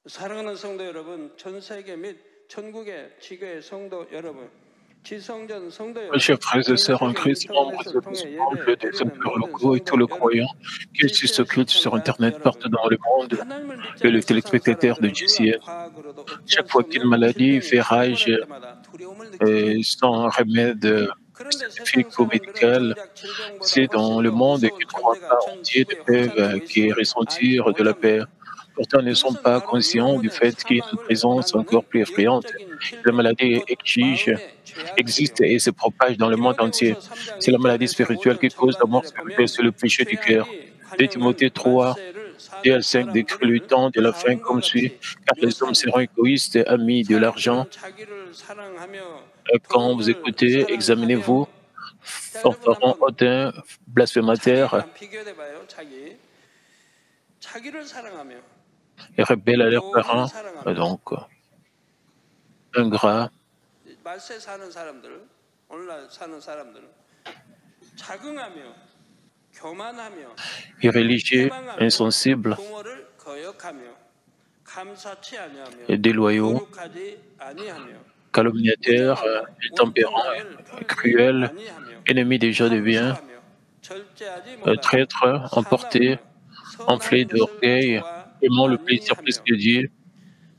사랑하는 성도 여러분, 전 세계 및 전국의 지교의 성도 여러분, 지성전 성도 Mes chers 여러분, frères et 전 sœurs en 세계 Christ, membres 인터넷을 de 통해 l'ensemble 예배 des 드리는 emplois 모든 locaux et tous 성도 les 여러분, croyants, qu'ils suivent GCN occultes sur 시청자 Internet partout 여러분, dans le monde, 하나님을 믿지 et 않는 les 세상 téléspectateurs de 사람들은 의학 GCN, 과학으로도 억제할 chaque 수 fois qu'une 없는 maladie 질병이 fait rage 침몰할 때마다 두려움을 느끼죠. sans remède 그런데 세상 scientifique ou 사람들은 médical, 정작 질병보다 c'est 훨씬 dans le 더 monde qui 무서운 ne croit 존재가 pas 전 entier de 지구에 peuvent 확산되고 qui 있음을 알지 ressentir de la paix. 못합니다. Pourtant, ils ne sont 그것은 pas 바로 conscients du 영혼의 fait qu'il y a une 사망을 présence encore 만드는 plus effrayante. 영적인 La 질병, maladie 곧 exige, 마음의 existe 죄악이지요. et se propage dans le monde entier. 디모데후서 3장 C'est la maladie 1절에서 spirituelle 5절 qui cause la mort 전반절에 spirituelle, 보면 c'est le péché du cœur. 죄악이 2 Timothée 관영한 3, 말세를 2 à 사는 5 décrit le 사람들을 temps de la fin 다음과 comme suit, 같이 car les hommes seront 묘사합니다. égoïstes, amis de l'argent. 사람들은 자기를 사랑하며 Quand vous 돈을 écoutez, examinez-vous, 사랑하며. 자, 여러분 fanfarons, 한번 hautains, blasphémateurs 자기 비교해 봐요. 자기를 사랑하며 et rebelles à leurs 돈을 parents, 사랑하며. donc ingrats 말세 사는 사람들, 오늘날 사는 사람들은 자긍하며 교만하며 et religieux, 패망하며 insensibles 부모를 거역하며 감사치 아니하며 et déloyaux, 거룩하지 아니하며 calomniateurs, 무정하며 intempérants, 원통함을 풀지 cruels, 아니하며 ennemis des gens de bien, ham수하며 절제하지 못하며 traîtres, emportés, 사나우며 enflés 선한 것을 d'orgueil, aimant le plaisir plus 좋아하니하며 que Dieu,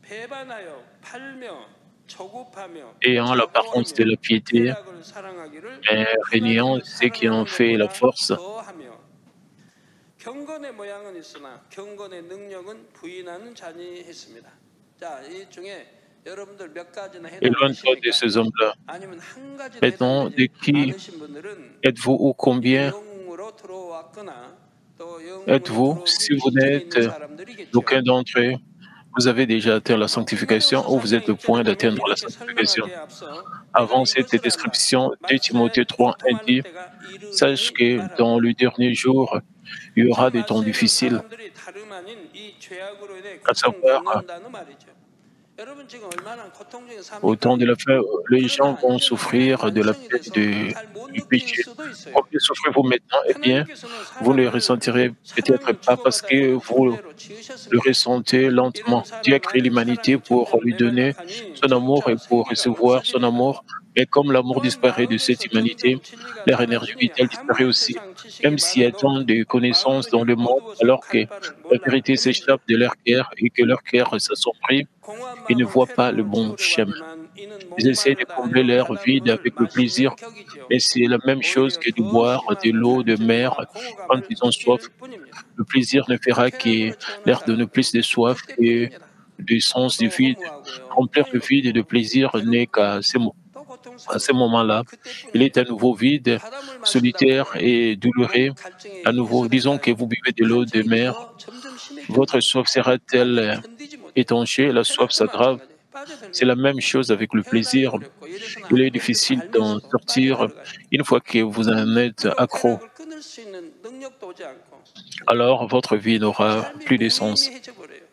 배반하여 팔며 조급하며 ayant l'apparence de 자고하며 la piété, 쾌락을 사랑하기를 mais régnant 하나님을 ceux qui ont 사랑하는 fait la 것보다 force. 더하며 경건의 모양은 있으나 경건의 능력은 부인하는 자니 했습니다. 자, 이 중에 여러분들 몇 가지나 Éloigne-toi de 해당되십니까? ces hommes-là. 아니면 한 가지도 Maintenant, de 해당되지 qui 않으신 분들은 êtes-vous ou 이미 combien 영으로 들어왔거나 또 영으로 êtes-vous? Si 들어오기 vous 이전에 n'êtes 있는 사람들이겠죠. d'aucun d'entre eux, vous avez déjà atteint la sanctification 디모데후서 ou vous 3장 êtes au 1절에 point 보면 d'atteindre la 이렇게 sanctification. 설명하기에 앞서 내가 Avant cette 이것을 안다. description, 2 Timothée 말세 3:1 고통하는 dit, 때가 sache 이르리니 que dans 말하고. le dernier jour, il y aura 자, des temps 말세에는 difficiles, 사람들이 다름 아닌 이 죄악으로 인해 à savoir, 고통받는다는 말이죠. 여러분 지금 얼마나 고통중에 au temps 삽니까? de la fin, les gens 그러나 vont 이제는 하나님 souffrir de la 완성이 peine 돼서 잘 못 du 느낄 péché. 수도 있어요. Combien souffrez-vous maintenant? Eh bien, 하나님께서는 vous ne le 사람을 ressentirez peut-être 사랑을 pas parce 주고받아야 que 하는 vous 존재로 le 지으셨습니다. ressentez 이런 lentement. Dieu a 사람 créé 안에 l'humanité 사랑의 pour 존재를 lui donner 매장하니 son amour 진짜 et pour 생기가 recevoir son 없어집니다. amour. Mais comme l'amour 또한 disparaît de cette 마음에서 humanité, 점점 진리가 leur énergie 사라지니 vitale disparaît 아무리 aussi. 세상 지식이 Même s'il y a 많아도 tant de connaissances dans 마음들이 le monde, 어두워서 alors que 갈 바를 la 몰라 vérité 헤맵니다. s'échappe de leur cœur et que leur cœur s'assombrit 공허한 et ne 마음은 voient pas le 쾌락으로 bon 채우려고 chemin. 하지만 이는 Ils essaient de 목마르다 combler 하여 leur vide 바닷물을 avec le plaisir, 마시는 격이지요. mais c'est la même chose 오히려 que de 더 boire de 심한 l'eau de mer 간증과 quand 공허감을 ils ont soif. 느낄 뿐입니다. Le plaisir ne fera que 쾌락으로 채우는 leur donner plus de 사람들은 soif que 그때뿐입니다. du sens du 또 vide. 허무하고요, Remplir le vide et de 괴롭고 plaisir n'est 괴롭고 qu'à ces, 또 à ces 고통스러워요. moments-là. Il est 그때뿐입니다. à nouveau vide, 바닷물 solitaire 마신다고 et douloureux. 목 갈증이 À nouveau, disons que 해소될까요? vous buvez de l'eau de 갈증이 mer, 더 점점 votre 심해집니다. soif 마음이 sera-t-elle 견디지 못해요. étanchée? La soif 쾌락도 s'aggrave. 마찬가지. 빠져들게 C'est la 돼요. même chose avec le 헤어나기 plaisir. 어렵고 이래서는 Il est 안 될 줄 difficile d'en 알면서도 sortir 빠져들어가요. une fois que vous en êtes 그럼 accro. 쾌락을 끊을 수 있는 능력도 오지 않고 Alors votre vie n'aura 삶이 plus de sens. 무의미해져 버려요.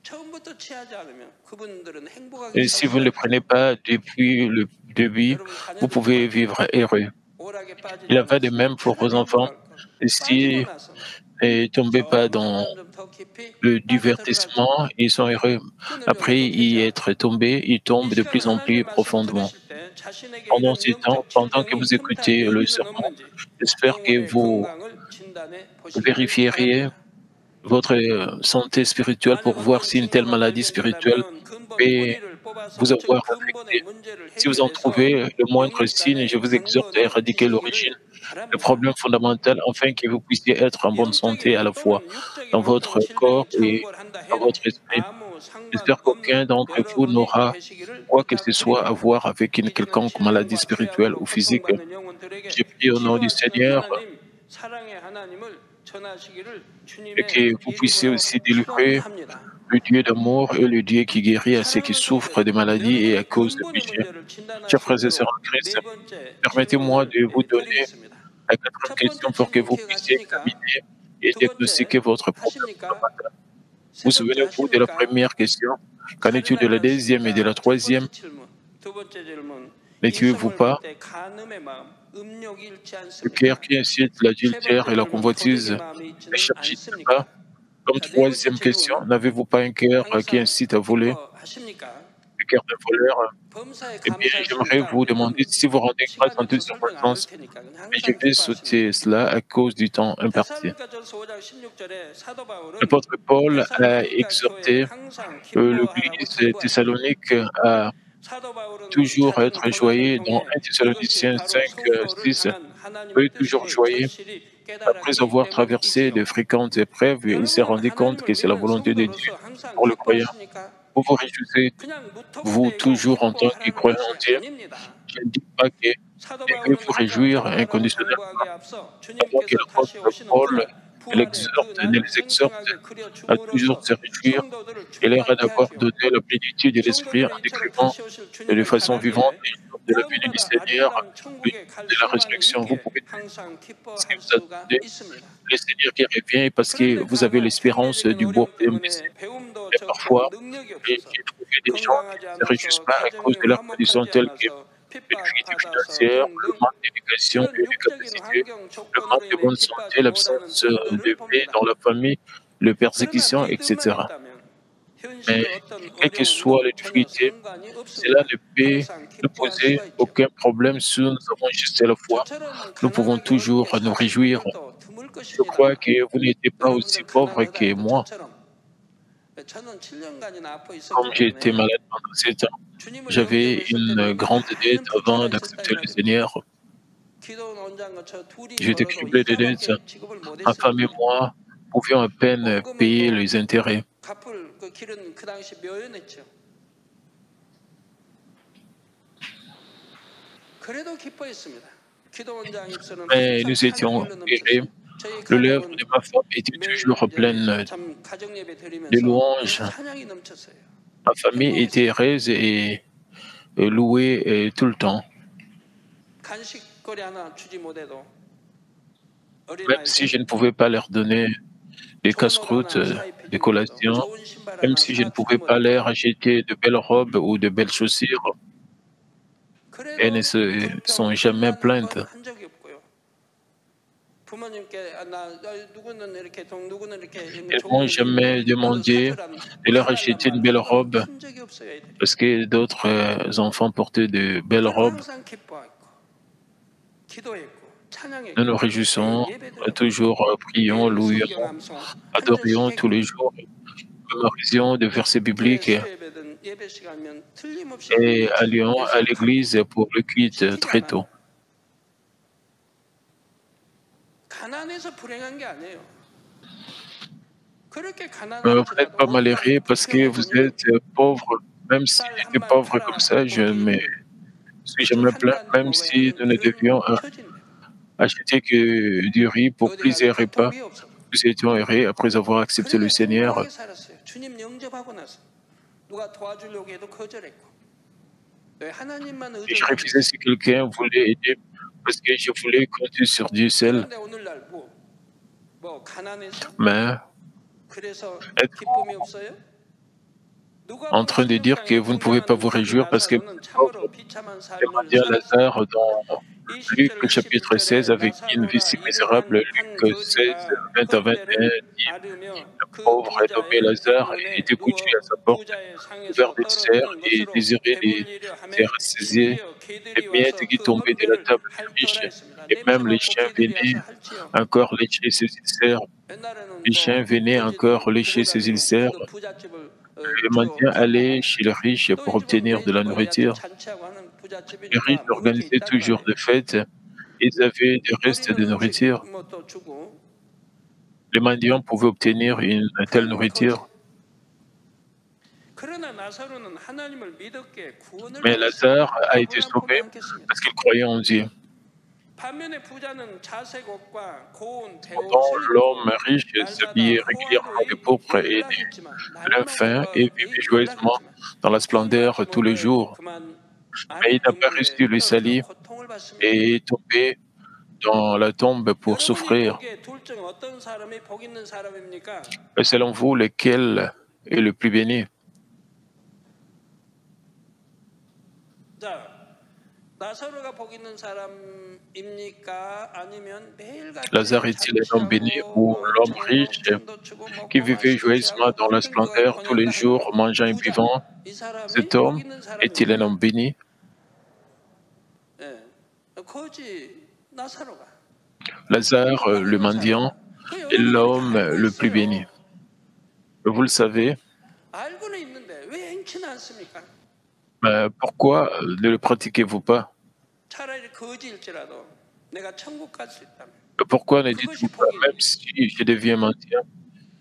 처음부터 취하지 않으면 그분들은 행복하게 Et 살 si vous 수가 ne le 없어요. prenez pas depuis le début, 여러분 vous 자녀들도 pouvez vivre 마찬가지예요. heureux. 오락에 Il 빠지지 en va de 않았으면 même pour 얼마나 vos enfants. 행복할까. Et 빠지고 si 나서는 ne tombez pas dans 점점 더 깊이 le 빠져들어갈수록 divertissement, ils sont heureux. 끊으려고 Après 해도 되지 y 않고 être tombés, ils 이 tombent de 시간 plus en 하나님의 plus 말씀을 profondément. 들으실 때 자신에게 Pendant 이런 ces temps, 영적 pendant que 질병이 vous 흠탈 écoutez le 여지는 sermon, 없는지 j'espère que 영혼의 vous 건강을 진단해 보시기를 vérifierez 바랍니다. votre santé spirituelle pour 만약 voir 어떤 si une telle 징조가 maladie spirituelle 발견된다면 근본 peut 뿌리를 vous 뽑아서 즉 avoir 근본의 affecté. 문제를 Si vous en 해결해서 trouvez le moindre signe, je 영육간의 vous exhorte à 근본을 éradiquer l'origine, 찢으시기를 le 바랍니다. problème fondamental, afin que vous puissiez être en bonne santé à 영적인 la fois 또는 dans 육적인 어떤 votre corps 질병이 et 창궐한다 dans 해도 votre esprit. 아무 J'espère qu'aucun 상관없는 d'entre vous 여러분이 n'aura 되시기를 quoi que ce soit à 부탁드립니다. voir avec une 이제는 quelconque maladie 질병과 spirituelle 죄악으로 ou physique. 고통받는 영혼들에게 J'ai pris au nom du 치료하시는 Seigneur 하나님, 사랑의 하나님을 전하시기를 et 주님의 que vous puissiez 이름으로 aussi délivrer 축원합니다. le Dieu d'amour et le Dieu qui guérit à ceux qui 사랑하는 성도 souffrent de 여러분, maladies et à 여러분의 cause de 근본의 péché. 문제를 진단할 Chers 수 frères et sœurs 있도록 en Christ, 네 번째 permettez-moi 질문을 de vous donner 드리겠습니다. la quatrième 첫 question 번째 pour que 질문 vous puissiez 기억하십니까? examiner et 두 diagnostiquer 번째 votre problème 하십니까? fondamental. 세 Vous 번째 souvenez-vous de la 하십니까? première question? Qu'en est-il de 가르나이 la deuxième et de la 않습니까? 첫 troisième? 번째 질문. 두 번째 질문. Ne tuez-vous 이성을 볼 pas? 때 간음의 마음, 음욕이 잃지 Le cœur 않습니까? qui incite 세 l'adultère 번째 et la 질문. 도덕의 convoitise 마음이 ne 있지는 cherche-t-il pas? 않습니까? Comme 자, 네 번째 troisième question, 질문. n'avez-vous pas un cœur qui 항상 incite à voler, 기뻐하십니까? le cœur d'un voleur? 범사에 Eh bien, 감사할 수 j'aimerais vous 있다. demander 이건 si vous rendez grâce en 시간이 toutes 없어 설명 안 할 circonstances, 테니까 그냥 mais je 항상 vais 기뻐하십니다. sauter cela à cause du temps imparti. 데살로니가전서 5장 16절에 사도 바울은 L'apôtre Paul a 데살로니가 교회에 exhorté 항상 기뻐하라고 l'église 당부하십니다. Thessalonique à 사도 바울은 toujours 작은 être 고난을 joyeux dans 통해 1 이것이 Thessaloniciens 바로 5, 성도를 6. 향한 하나님의 Soyez toujours 뜻임을 joyeux. 절실히 Après 깨달았기 avoir traversé 때문이지요. de fréquentes épreuves, il s'est 여러분은 rendu compte que 하나님을 c'est la 믿는 volonté de Dieu 성도로서 항상 pour le croyant. 기뻐하십니까? Vous vous réjouissez, 그냥 vous, 무턱대고 toujours en tant que 기뻐하라는 croyant 것이 en Dieu. 아닙니다. Je ne dis pas que 사도 devez 바울은 vous 항상 réjouir 기뻐하라고 inconditionnellement. 당부하기에 앞서 Avant que 주님께서 da시 l'apôtre 오시는 Paul 그날 부활의 그 ne 날을 les exhorte 생생하게 그려 à toujours 줌으로써 se réjouir, 성도들을 il leur a 충만케 d'abord 하지요. donné la plénitude de l'esprit en 성도들이 이처럼 décrivant 다시 오실 de 주님을 façon vivante 바라기에 les jours de la venue du 구원받아 Seigneur, 아름다운 le 천국에 갈 jour de la 소망이 résurrection. Vous 있기에 pouvez, 항상 si 기뻐할 vous 수가 attendez 있습니다. le Seigneur qui revient, parce que 그런데 vous avez 다만 l'espérance 경제적인 du beau 어려움 Messie. 때문에 배움도 Mais 적고 parfois, 능력이 j'ai 없어서 trouvé des gens qui 건강하지 ne se réjouissent 않아서 pas à cause 가정이 de leurs conditions 화목하지 telles que 않아서 les difficultés 핍박받아서 financières, le 등등 manque d'éducation et 이런 de 육적인 capacité, 환경 le 조건으로 manque de 인해 bonne santé, 기뻐하지 못하는 l'absence de 분들을 paix 봅니다. dans la famille, les 그러나 persécutions, 믿음만 etc. 있다면 Mais 현실의 어떤 quelle que soit les 어려움도 전혀 difficultés, 상관이 cela 없습니다. ne peut 항상 nous 기뻐할 poser 수가 있죠. aucun problème si nous avons juste la foi. 저처럼 Nous pouvons 가난하게 toujours 어렵게 nous 사신 réjouir. 분들도 드물 Je crois 것입니다. que vous n'êtes pas aussi 여러분들 pauvre 가난하다 que 해도 moi. 저처럼 저는 7년간이나 아파 있었기 Comme j'ai été 때문에 malade pendant 7 ans, 주님을 j'avais 영접했을 때는 une 이미 grande dette 많은 avant 부채가 있었다 이 d'accepter le 말입니다. Seigneur. 기도원 원장과 저 둘이 J'étais 벌어도 criblé de dettes. 이자밖에 지급을 Ma femme et 못했으니까 moi pouvions à peine 원금은 payer 뭐 les intérêts. 갚을 그 길은 그 당시 묘연했죠. 그래도 기뻐했습니다. 기도 원장 입술은 Mais 항상 nous étions 찬양으로 heureux. 넘쳤어요. 저희 Le lèvre 가족은 de ma femme était 매일 toujours pleine 참 가정 예배 de 드리면서 그냥 louanges. 찬양이 넘쳤어요. Ma famille était 행복했습니다. heureuse et louée tout le temps. 간식거리 하나 주지 못해도 Même si je 어린아이들 ne pouvais pas leur donner des 좋은 옷 casse-croûtes, 하나 사입혀 des 주지 못해도 collations, 좋은 신발 même 하나 si je ne 사주지 pouvais pas 못해도 leur acheter de belles robes ou de belles chaussures, elles ne 그래도 se sont 불평 jamais 불만한 건 plaintes. 한 적이 없고요. 부모님께 누구는 이렇게 누구는 이렇게 Elles 좋은 m'ont 옷 입는데 jamais 나도 demandé 사주란 de leur 사달란 acheter une 말 belle 한 번 robe 한 적이 없어요, 애들이. parce que d'autres enfants portaient de belles 그래도 robes. 항상 기뻐했고 기도했고 Nous 찬양했고 nous 매일 réjouissons, 예배드렸고 toujours prions, 매일 louions, 성경 암송 한 절씩 adorions tous les 했고 jours, mémorisions des versets 교회 bibliques 수요예배든 예배 시간이면 틀림없이 et allions à 예배드려서 l'église pour le culte 시키지 très 않아요. tôt. 가난해서 불행한 게 아니에요. 그렇게 Vous n'êtes 가난할지라도 pas 어느 날 malheureux parce que 부평에 vous 보니 êtes pauvre. Même si 쌀 한 j'étais 만 pauvre comme 팔아 ça, je ne me 먹기 suis 그저 jamais 한 plaint, 잔 même 먹어야 si 하는 nous ne 이런 devions 처지인데 acheter que du riz pour 어디 가도 plusieurs repas. 교통비 없어. Nous étions heureux après avoir accepté le 그렇게 Seigneur. 풍성하게 살았어요. 주님 영접하고 나서 누가 도와주려고 해도 거절했고 왜 하나님만 Et je 의존하고 refusais 있어요. si quelqu'un voulait aider parce que je voulais compter sur Dieu seul. 그런데 오늘날 뭐 가난해서 Mais 그래서 êtes-vous 기쁨이 없어요? en 누가복음 train de dire que 16장에 vous ne pouvez pas 등장하는 vous 사도 réjouir parce que vous 나사로는 êtes pauvre? 참으로 비참한 삶을 Demandez à 살았습니다. Lazare dans Luc 20절 chapitre 16 21절에 avec une vie 나사로라 si 이름 misérable. 한 Luc 16, 거지가 20 à 21 헛되를 dit 앓으며 le 그 pauvre est nommé 부자의 Lazare et 행문에 était couché à 누워 sa porte, 부자의 couvert 상에서 de chair 떨어지는 et 것으로 désirait 배불리려 les 하매 rassasier. 심지어 Les 개들이 miettes 와서 qui 그 tombaient de la 헛되를 table des 핥더라 riches, 했습니다. et 냄새 même les 맡고 chiens 개들이 와서 venaient 핥지요. encore lécher ses ulcères. 옛날에는 Les chiens venaient encore 거지도 lécher 두고 ses 다니고 ulcères. 그 부잣집을 Les mendiants allaient chez les riches 또 pour 이 집은 obtenir 내 de la 집은 여하튼 nourriture. 잔치하고 하는 Les riches 부잣집이니까 먹을 게 organisaient 있단 toujours 말이에요. des fêtes. Ils avaient des restes 어리는 de 음식 nourriture. 뭐 또 주고 Les mendiants pouvaient obtenir une telle 그런 거지. nourriture. 그러나 나사로는 하나님을 믿었기에 구원을 Mais 받았어요. Lazare a été 아브라함 품에 sauvé 안겼습니다. parce qu'il croyait en Dieu. 반면에 부자는 자색 옷과 고운 Cependant, 배옷을 l'homme 입고 riche 날마다 s'habillait régulièrement de 호화로이 pourpre et 연락했지만 de lin fin et vivait joyeusement 연락했지만 dans la 그 splendeur tous les maximum에 jours. 그만 Mais il n'a pas 안금물에 reçu le 떨어져 salut 고통을 받습니다. et est tombé dans la tombe pour 여러분이 souffrir. 보기에 둘 중 어떤 사람이 복 있는 사람입니까? Et selon vous, lequel est le plus béni? 자, 나사로가 복 있는 사람입니까? 아니면 Lazare 매일같이 est-il un homme béni 잡채하고 ou 뭐 l'homme riche 청도 추고 qui 먹고 vivait 마시고 joyeusement 취하고 dans la 모든 걸 splendeur tous les 번영하는 jours, mangeant et 부자, buvant? 이 사람이 Cet 복 homme 있는 est-il un 사람이냐? homme béni? 예, 거지 나사로가 Lazare, 복 le 있는 mendiant, 사람. 그 est 여러분들이 다 l'homme 알고 le plus béni. 있어요. Vous le savez, 알고는 있는데 왜 행치는 않습니까? pourquoi ne le pratiquez-vous pas? 차라리 거지일지라도 내가 천국 갈 수 있다면 Pourquoi ne 그것이 dites-vous pas, même 복이니. si je deviens mendiant,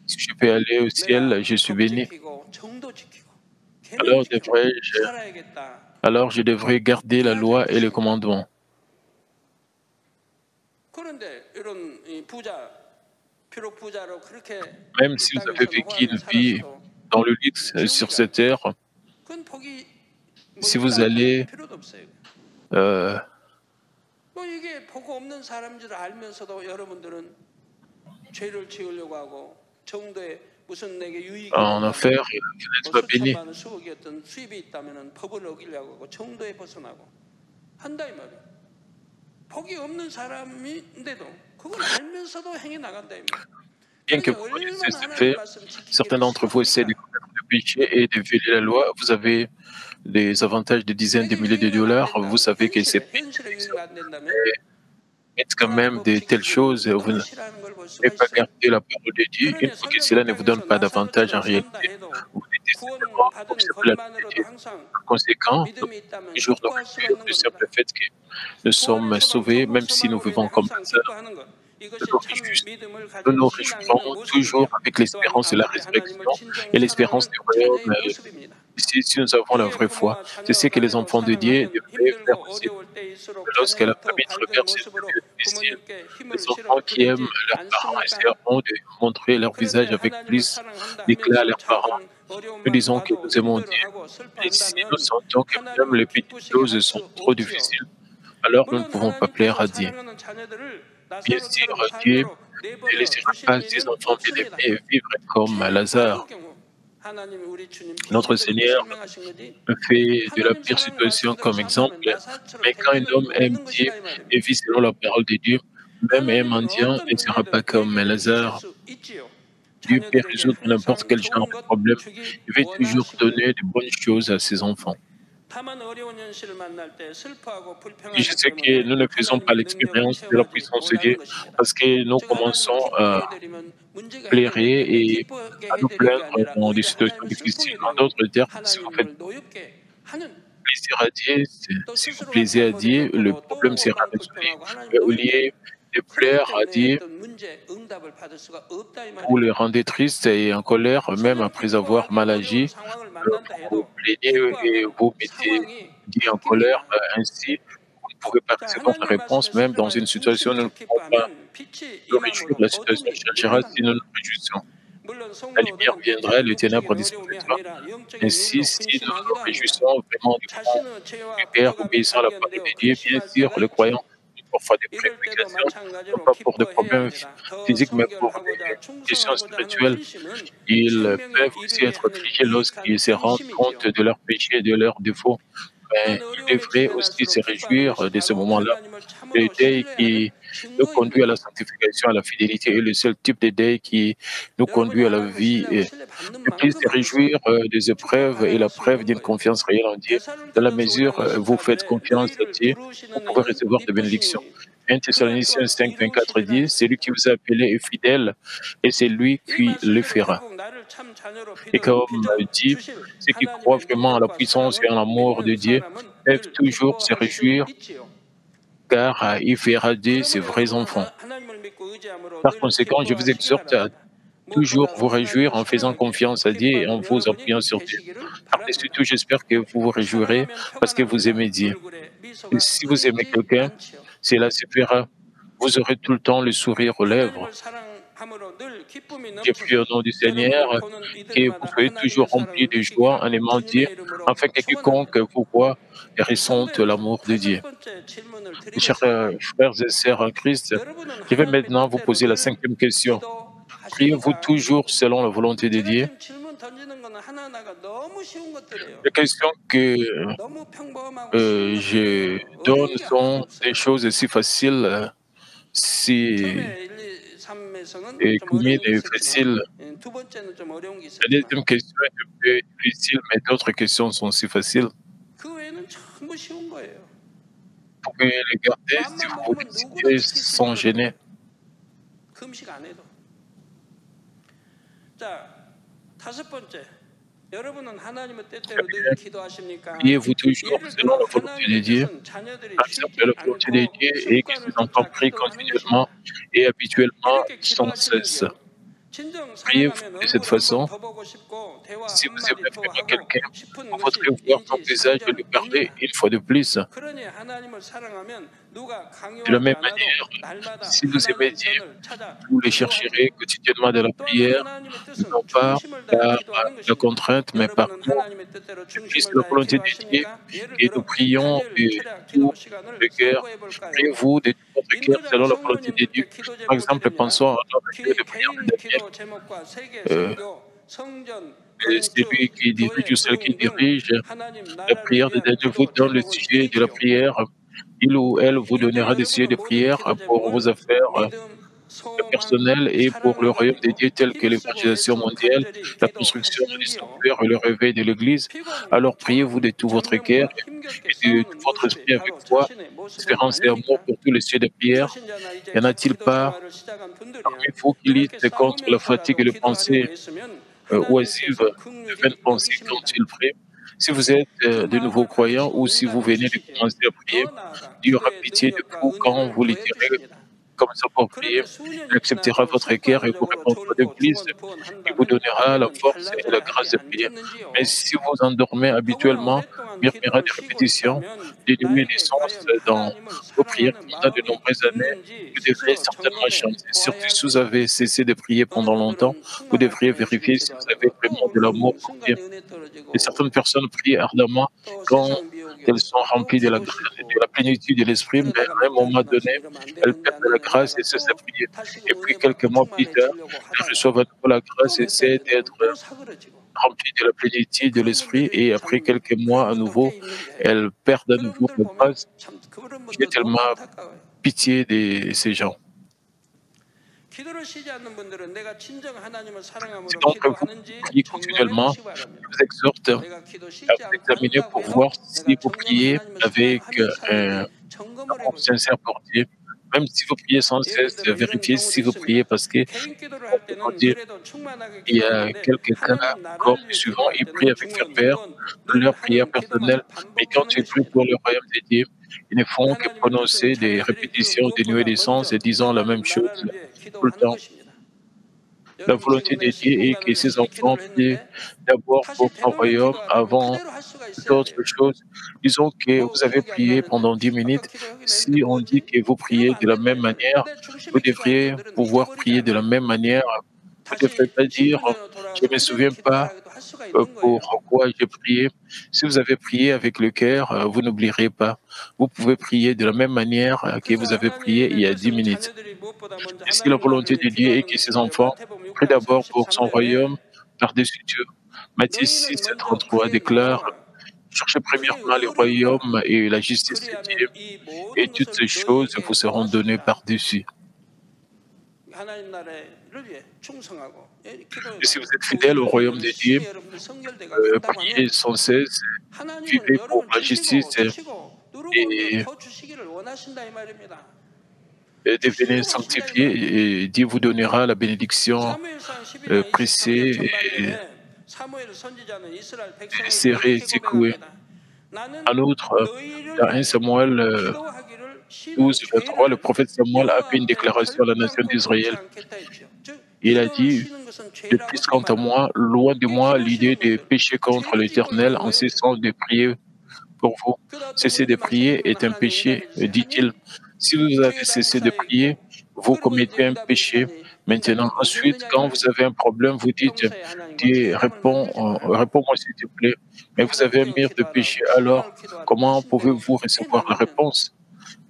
si je peux aller au 내가 ciel, je suis 법 béni? 지키고 정도 지키고 계명 Alors 지키고 devrais-je, 살아야겠다. alors je devrais garder la 그래야지 loi et les 않겠습니까? commandements. 그런데 이런 이 부자, 비록 부자로 그렇게 Même 이 si vous avez 땅에서 vécu 노후하며 une vie 살았어도 dans le luxe sur 지옥이라. cette terre, 그건 복이 뭐 si vous 있다 없다 allez 필요도 없어요. euh, 뭐 이게 복 없는 사람인 줄 알면서도 여러분들은 죄를 지으려고 하고 정도에 무슨 내게 유익이 en 됐다면 enfer, vous n'êtes 뭐 pas béni. 수천만 원 수억이었던 수입이 있다면 법을 어기려고 하고 정도에 벗어나고 한다 이 말이에요. 복이 없는 사람인데도 그걸 알면서도 행해 나간다 이 말이에요. Bien que 그러니 vous connaissez 얼마나 ces 하나님 faits, 말씀 certains 지키기를 d'entre vous essaient de 싫어합니까? commettre le péché et de violer la loi. Vous avez des avantages de dizaines de 내게 milliers de 유익만 안 dollars. Vous 된다. savez que ces pays 현실에 유익만 안 된다면 mettent quand 하나님 même 법 de telles 지키기를 choses. Vous 너무 ne 싫어하는 걸 볼 pouvez 수가 pas 있어요. garder la parole de Dieu une 그러니 fois que cela 설령 이 ne vous donne 땅에서 pas d'avantage en 나사로처럼 산다 réalité. 해도 Vous détestez seulement 구원 받은 observer la loi de 것만으로도 Dieu. 항상 Par conséquent, 믿음이 있다면 toujours nous 기뻐할 수가 réjouir 있는 du 겁니다. simple fait que nous sommes 구원의 소망, sauvés, 천국 même si nous 소망으로 인해 vivons comme 항상 Lazare. 기뻐하는 것. Nous 이것이 nous 참 réjouissons, 믿음을 nous 가진 nous 신앙인의 réjouirons toujours 모습이며 avec 또한 l'espérance de la 아버지 하나님을 résurrection et 진정 l'espérance 사랑하는 du royaume. 자녀의 모습입니다. Si nous avons la 교회 vraie foi, 부모와 c'est ce 자녀 que les 나름으로 enfants de Dieu 사랑하면 devraient 힘들고 faire aussi. 어려울 때일수록 Lorsque la 자녀가 더 famille 밝은 traverse une 모습으로 période difficile, 부모님께 힘을 les enfants 실어 qui aiment 드리지 leurs parents 않습니까? essaieront de montrer leur 그런데 visage avec 하나님을 plus 사랑한다 d'éclat à 하면서 leurs parents. 작은 Nous 어려움만 disons que 봐도 nous aimons Dieu. 힘들어하고 Et si nous 슬퍼한다면 sentons que même les 하나님을 petites 기쁘시게 choses 할 sont 수 trop 없지요. difficiles, alors nous ne 물론 pouvons pas plaire 하나님께서 à Dieu. 사랑하는 자녀들을 Bien sûr, 나사로처럼 Dieu 삶으로 ne 내버려 laissera 주실 pas ses 리는 enfants 없습니다. bien-aimés vivre comme 최악의 Lazare. 경우 하나님이 우리 주님 Notre 비유를 이렇게 Seigneur 설명하신 거지. fait de la 하나님 pire 사랑을 situation 말씀대로 comme 산다면 exemple, 나사처럼 mais 될 quand un 리는 homme aime 없는 Dieu 것이다 이 et 말입니다. vit selon la parole de Dieu, même un 하나님은 mendiant 어떤 ne sera pas 문제든 comme 해결해 주실 Lazare. 수 있지요. Dieu peut 자녀들에게 résoudre n'importe 항상 quel genre 좋은 de 것 problème. 주기 Il veut toujours 원하시고요. donner de bonnes choses à ses enfants. 다만 어려운 현실을 만날 때 슬퍼하고 Et je 불평하기 sais que 때문에 nous ne faisons pas 하나님의 능력을 l'expérience de la 체험하지 puissance de Dieu 못하는 것입니다. parce que nous 즉 하나님을 commençons à 기쁘게 해드리면 문제가 해결될 plairer 텐데 et 기쁘게 à nous 해드린 게 plaindre 아니라 dans des 오히려 situations 하나님을 슬프게 difficiles. En 해드리고 d'autres termes, si vous faites 하나님을 노엽게 하는 plaisir à Dieu, 또 si vous 스스로가 plaisez à 잘못을 Dieu, le 베풀어 problème 또 sera 원망 résolu. 불평하고 Mais 하나님을 au 노엽게 lieu 하는 de 그러기 plaire à 때문에 Dieu, 어떤 문제 응답을 받을 수가 없다 이 vous 말입니다. le rendez triste et en colère, même 설령 après avoir 기뻐하기 mal 어려운 agi, 상황을 만난다 vous 해도 plaignez et 기뻐하면 vous mettez 상황이 Dieu en colère. 바뀝니다. Ainsi, vous ne pouvez pas 자, recevoir la 하나님의 말씀에 réponse, même dans une 순종하여 situation où nous ne 충실히 pouvons pas 기뻐하면 빛이 nous réjouir. 임함으로 La situation 어둠이 changera si nous 물러납니다. nous réjouissons. 물론 La lumière 성도들은 viendra, 때때로 les ténèbres 육적인 어려움이 disparaîtra. 아니라 영적인 Ainsi, 일로 si nous nous 근심하기도 합니다. réjouissons vraiment du fond 자신의 du 죄와 cœur, 부족함에 obéissant à la parole 발견되어 de Dieu, bien 근심할 sûr, 때가 le croyant 있지요. vit parfois des 이럴 때도 préoccupations, non 마찬가지로 pas pour des 기뻐해야 problèmes 합니다. 더 physiques, mais 성결을 pour 하고자 des questions 충성하고자 하는 spirituelles. 근심은 Ils 생명에 peuvent aussi 이르게 être 하는 affligés 유익한 lorsqu'ils se rendent compte 안심이지요. de leurs péchés et de leurs défauts. Mais 또한 ils 어려움에 devraient aussi se 직면할수록 기뻐하는 réjouir 것이 de ce 바로 moment-là. 하나님을 Le 참으로 deuil 신뢰하는 qui nous conduit à la 증거입니다. sanctification, à la fidélité, est le seul type de deuil qui nous 여러분이 conduit à la 하나님을 vie. 신뢰하고 신뢰받는 De plus, se 만큼 안에서 réjouir des épreuves et 축복받아갈 la 수 preuve 있는 d'une 거예요. confiance réelle en Dieu. Dans la 데살로니가전서 mesure 5장 où vous faites 24절에 confiance à 너희를 Dieu, vous 부르시는 pouvez 이는 recevoir de bénédictions. 기쁘시니 1 그가 Thessaloniciens 또한 5, 24 이루시리라 dit, celui qui 하셨습니다. vous a appelé est fidèle et c'est lui 이 qui le 말씀대로 fera. 결국 나를 참 자녀로 Et comme 빚어 dit, 주실 ceux qui croient 하나님의 vraiment à la 능력과 puissance et à 사랑을 l'amour de 믿는 Dieu 사람은 peuvent 늘 toujours se 기뻐할 수 réjouir 있지요. car il fera d'eux ses 그러므로 vrais 여러분은 enfants. 하나님을 믿고 의지함으로 Par 늘 conséquent, je vous 기뻐하시기 exhorte à 바랍니다. toujours 무엇보다도 vous réjouir 하나님을 en faisant 사랑하기에 confiance à Dieu et en 기뻐하는 vous 여러분이 appuyant sur Dieu. 되시기를 Par-dessus 바랍니다. tout, j'espère que vous vous réjouirez 사랑하면 표가 parce que vous 납니다. aimez Dieu. 얼굴에 Et 미소가 si vous aimez 끊이지 quelqu'un, 않지요. cela se fera. Vous aurez tout le temps le sourire aux lèvres. 하나님을 사랑함으로 늘 기쁨이 Je prie au 넘쳐서 nom du Seigneur 여러분을 보는 que vous 이들마다 soyez toujours 하나님의 remplis 사랑을 de joie 느끼기를 en aimant Dieu, 주님의 이름으로 afin que quiconque 축원합니다. vous voit et ressente 성도 여러분, l'amour de Dieu. 다섯 번째 질문을 Mes chers 드리겠습니다. frères et sœurs en Christ, 여러분은 je vais 하나님의 maintenant vous 뜻대로 poser la 늘 5e question. Priez-vous 기도하십니까? toujours selon la volonté de 제가 Dieu? 지금 질문 던지는 거는 하나하나가 너무 쉬운 것들이에요. Les questions que 너무 평범하고 쉬운 je 것들이에요. donne 어려운 게 하나도 sont des 없어요. choses si faciles, si 처음에 1, 2, 3에서는 et 좀 combien 어려운 게 de 있었지만 faciles. 두 번째는 좀 어려운 게 La 있었지만 deuxième question est un peu difficile, mais d'autres questions sont si faciles. 그 외에는 전부 쉬운 거예요. Vous pouvez les garder si 마음만 vous vous 먹으면 누구나 décidez 지킬 수 있는 sans gêner. 것들. 금식 안 해도. 자, 다섯 번째. 여러분은 하나님의 뜻대로 늘 기도하십니까? Priez-vous toujours 예를 selon 들어 la volonté de 하나님의 Dieu, 뜻은 자녀들이 acceptez 쉬지 la volonté de 않고 Dieu et que ses 습관을 enfants 쫓아 prient 기도하는 continuellement 것입니다. et habituellement 이렇게 sans cesse. 기도하시는지요. 진정 Priez-vous 사랑하면 de cette 얼굴 한 번 façon. 더 보고 싶고 대화 Si vous 한마디 aimez 더 vraiment 하고 quelqu'un, 싶은 vous 것이 voudrez voir son 인지 visage et lui parler 3전 une fois de plus. 그러니 하나님을 사랑하면 누가 De la 강요하지 même 않아도 manière, 날마다 si vous aimez 하나님 Dieu, 편을 찾아 vous le chercherez 기도하리라. quotidiennement de la 또 하나 prière, 하나님의 non 뜻은 pas 중심을 다해 par 기도하는 la 것입니다. contrainte, mais par 여러분은 amour. 하나님의 뜻대로 Et puis, c'est 중심을 la 다해 volonté de Dieu 기도하십니까? 예를 et nous 들어 prions 다니엘 de 철학 tout 기도 le 시간을 cœur. 상고해 볼까요? Priez-vous de tout votre cœur 인도자나 selon la volonté de Dieu. 성도님들께 기도 Par 제목을 exemple, 드립니다. pensons à notre Dieu de prière de 개인 Daniel. 기도 제목과 세계 Euh, 선교, 성전, c'est 건축, lui qui dirige ou 교회 celle qui 부흥 등 dirige 하나님 la 나라를 prière de 위한 Daniel. Vous 기도 donne le 제목을 sujet de la 드리지요. prière. Il ou elle vous 이때 donnera des sujets de 여러분은 모든 prière 기도 pour vos 제목을 affaires 믿음, 소망, personnelles et pour le 사랑을 royaume de 가지고 Dieu, tels que 힘쓰고 l'évangélisation 애써 mondiale, 간절히 la construction du 기도하시는지요? sanctuaire et le réveil de l'Église. 피곤, Alors priez-vous de tout votre cœur 정념과 힘겹게 et de tout 싸우는 votre 모습이 esprit avec 바로 foi, 자신의 모습은 espérance et amour 아닙니까? pour tous les sujets de prière. 초신자나 이제 Y en 첫 a-t-il 기도 pas 생활을 시작한 parmi 분들이야. vous qui 이렇게 luttent contre la fatigue 싸우면서라도 et les 기도하려고 pensées 했으면 oisives, 하나님께서 de vaines 긍휼히 pensées quand 여기십니다. ils prient? Si vous êtes 그 de nouveaux 마음을 croyants 가르치고 ou si vous 응답을 venez de 주시지. commencer à prier, 더 나아가 Dieu aura 기도의 pitié de 능력과 vous quand 은혜를 vous les 더해 direz 주십니다. comme ça pour prier. 그러면 수년이 Il acceptera 지나도 votre cœur et vous 습관적으로 répondra de 졸고 plus. Il vous 중언부언한다면 donnera la 이제는 force et la 달라져야 grâce 하지 de prier. Mais 않겠는지요? si vous endormez 더구나 habituellement, 오랫동안 murmurera 기도를 des 쉬고 répétitions, 있다면 des nuées et des 나에게 sens 과연 dans 하나님을 vos prières 사랑하는 pendant de 마음이 nombreuses années, 있는지 vous devrez 스스로 certainement 점검해 changer. 보아야 Surtout 할 si vous 것입니다. avez cessé de prier 어떤 pendant longtemps, 분들은 vous 충만할 devriez 때만 열심히 vérifier si vous avez 기도하다가 또 vraiment de l'amour 어느 pour Dieu. 순간에 은혜 Et 떨어지고 certaines personnes prient ardemment 또 quand 세상 미혹이 elles sont 오고 또 remplies 기도 de la 식고 plénitude de l'esprit, mais 그러다가 à un 몇 달 moment 지나서 donné, 이러면 안 elles 되는데 안 perdent la 되는데 grâce et 하다가 cessent de 또 prier. Et 다시금 puis 은혜 quelques 받고 mois plus tard, 충만해지려고 elles reçoivent à 하다가 nouveau la 또 grâce et 몇 달 essaient 지나면 d'être 또 사그러지고 remplies de la plénitude de 그런 l'esprit. 분들이 Et après 참 quelques mois, 그런 à 분도 꽤 nouveau, 있는데 elles perdent à 그런 nouveau 분들 la 보면 grâce. 참 그런 J'ai 분들 너무 tellement 안타까워요. pitié de ces gens. 기도를 쉬지 않는 분들은 내가 진정 하나님을 Si 사랑함으로 d'entre vous 기도하는지 priez 점검해 continuellement, 보시기 je 바랍니다. vous exhorte 내가 기도 à 쉬지 vous 않고 examiner 한다고 pour voir 해도 si 내가 vous 정녕 priez 하나님을 avec 사랑하면서 un 하는지 점검을 amour 해보세요. sincère pour Dieu. Même si vous priez sans 예를 cesse, 들어 이런 vérifiez 경우도 si vous priez 있습니다. parce que, 개인 기도를 on 할 peut 때는 dire, 그래도 충만하게 il y a 기도하는데 quelques cas, 하나님 comme 나라를 위해 souvent, 기도할 ils prient 때는 avec 중언, ferveur 두언 늘 leur prière 하는 personnelle, 기도만 mais quand 반복하는 ils prient 것입니다. pour le royaume de Dieu, ils ne font que 하나님의 뜻은 prononcer des 자녀들이 그 répétitions, des nuées 무엇보다 des sens 먼저 et disant la même 하나님 chose 나라를 위해 tout le 기도하는 temps. 것입니다. La 여러분 volonté 지금 de 내가 Dieu est que 10분간을 ses 실 enfants 기도를 prient 했는데 d'abord 다시 pour son 되돌려 royaume 기도하려면 avant 그대로 할 수가 있어야 d'autres 돼요. choses. Disons que 뭐 vous avez 기억이 안 prié 나는데 pendant 10 아까 minutes. 기도하긴 했는데 Si on dit 뭐지? que vous 이러면 priez 안 de la 된다 même 이거예요. manière, 내 vous 중심에 기도하는 devriez 분들은 pouvoir prier de la 잊어버리잖아요. même manière. Vous ne devrez 다시 pas dire 10분 전으로 je 돌아가서 ne me 그대로 souviens pas 기도하라고도 할 수가 있는 거예요. pourquoi j'ai prié. Si vous avez prié avec le cœur, vous n'oublierez pas. Vous pouvez prier de la même manière que 그래서 vous avez prié il 하나님의 y a 10 뜻은 minutes. 자녀들이 무엇보다 먼저 Et si la 하나님 나라를 volonté 위해 de Dieu est 기도하는 que ses 것인데요. enfants 마태복음 prient 6장 d'abord pour son 33절에 royaume par-dessus Dieu. Matthieu 6, 너희는 먼저 33 그의 déclare 나라와 cherchez 그의 premièrement le 의를 구하라. royaume et la justice de Dieu, 그리하면 이 et 모든 toutes ces 것을 choses vous 너희에게 seront données 더하시리라. par-dessus. 하나님 나라를 위해 충성하고 기도해 Et si vous 봐요. êtes fidèle au royaume de Dieu, 여러분들 성결돼가고 한다고 priez 하면 sans cesse, 하나님은 vivez pour 여러분 la justice 주시고 누르고 누르고 et 더 주시기를 원하신다 이 말입니다. devenez 주시려고 하신다 이 말이에요. sanctifiés et Dieu vous donnera la bénédiction 사무엘상 12장 23절 pressée et 전반전에 사무엘 선지자는 이스라엘 백성에게 serrée, 이렇게 secouée. 고백합니다. 나는 En outre, 너희를 dans 1 위하여 Samuel 기도하기를 싫은 12, 23, le 죄를 prophète Samuel a 여호와 fait une 앞에 déclaration à la nation 결단코 범치 d'Israël. 않겠다 했죠. 즉 Il a 기도를 dit, 쉬는 것은 de 죄라고 plus quant 지금 à 말합니다. moi, loin de 이 moi 기도 l'idée 쉬는 de 분들 pécher contre 죄를 짓고 있는 l'Éternel en 거예요. cessant de prier pour vous. 그러다 또 Cesser de 그런데 막 prier 생기면 est un 하나님 péché, 응답해 주세요. dit-il. 하니 Si vous avez 교회 cessé de 다목사에 prier, 있고 vous 그리고 이제 commettez un 응답이 이렇게 péché. 하니 Maintenant, 응답이 ensuite, 오겠느냐 이 quand vous 말이에요. avez un problème, vous dites, 평소에 하나님과 Dieu, 상담을 만들지 말고 réponds-moi s'il te plaît. Mais vous avez un 반복적으로 mur de péché, 기도하라고 alors 10년을 기도하라고 comment 하신 대로 pouvez-vous 해 recevoir la 나가면 réponse?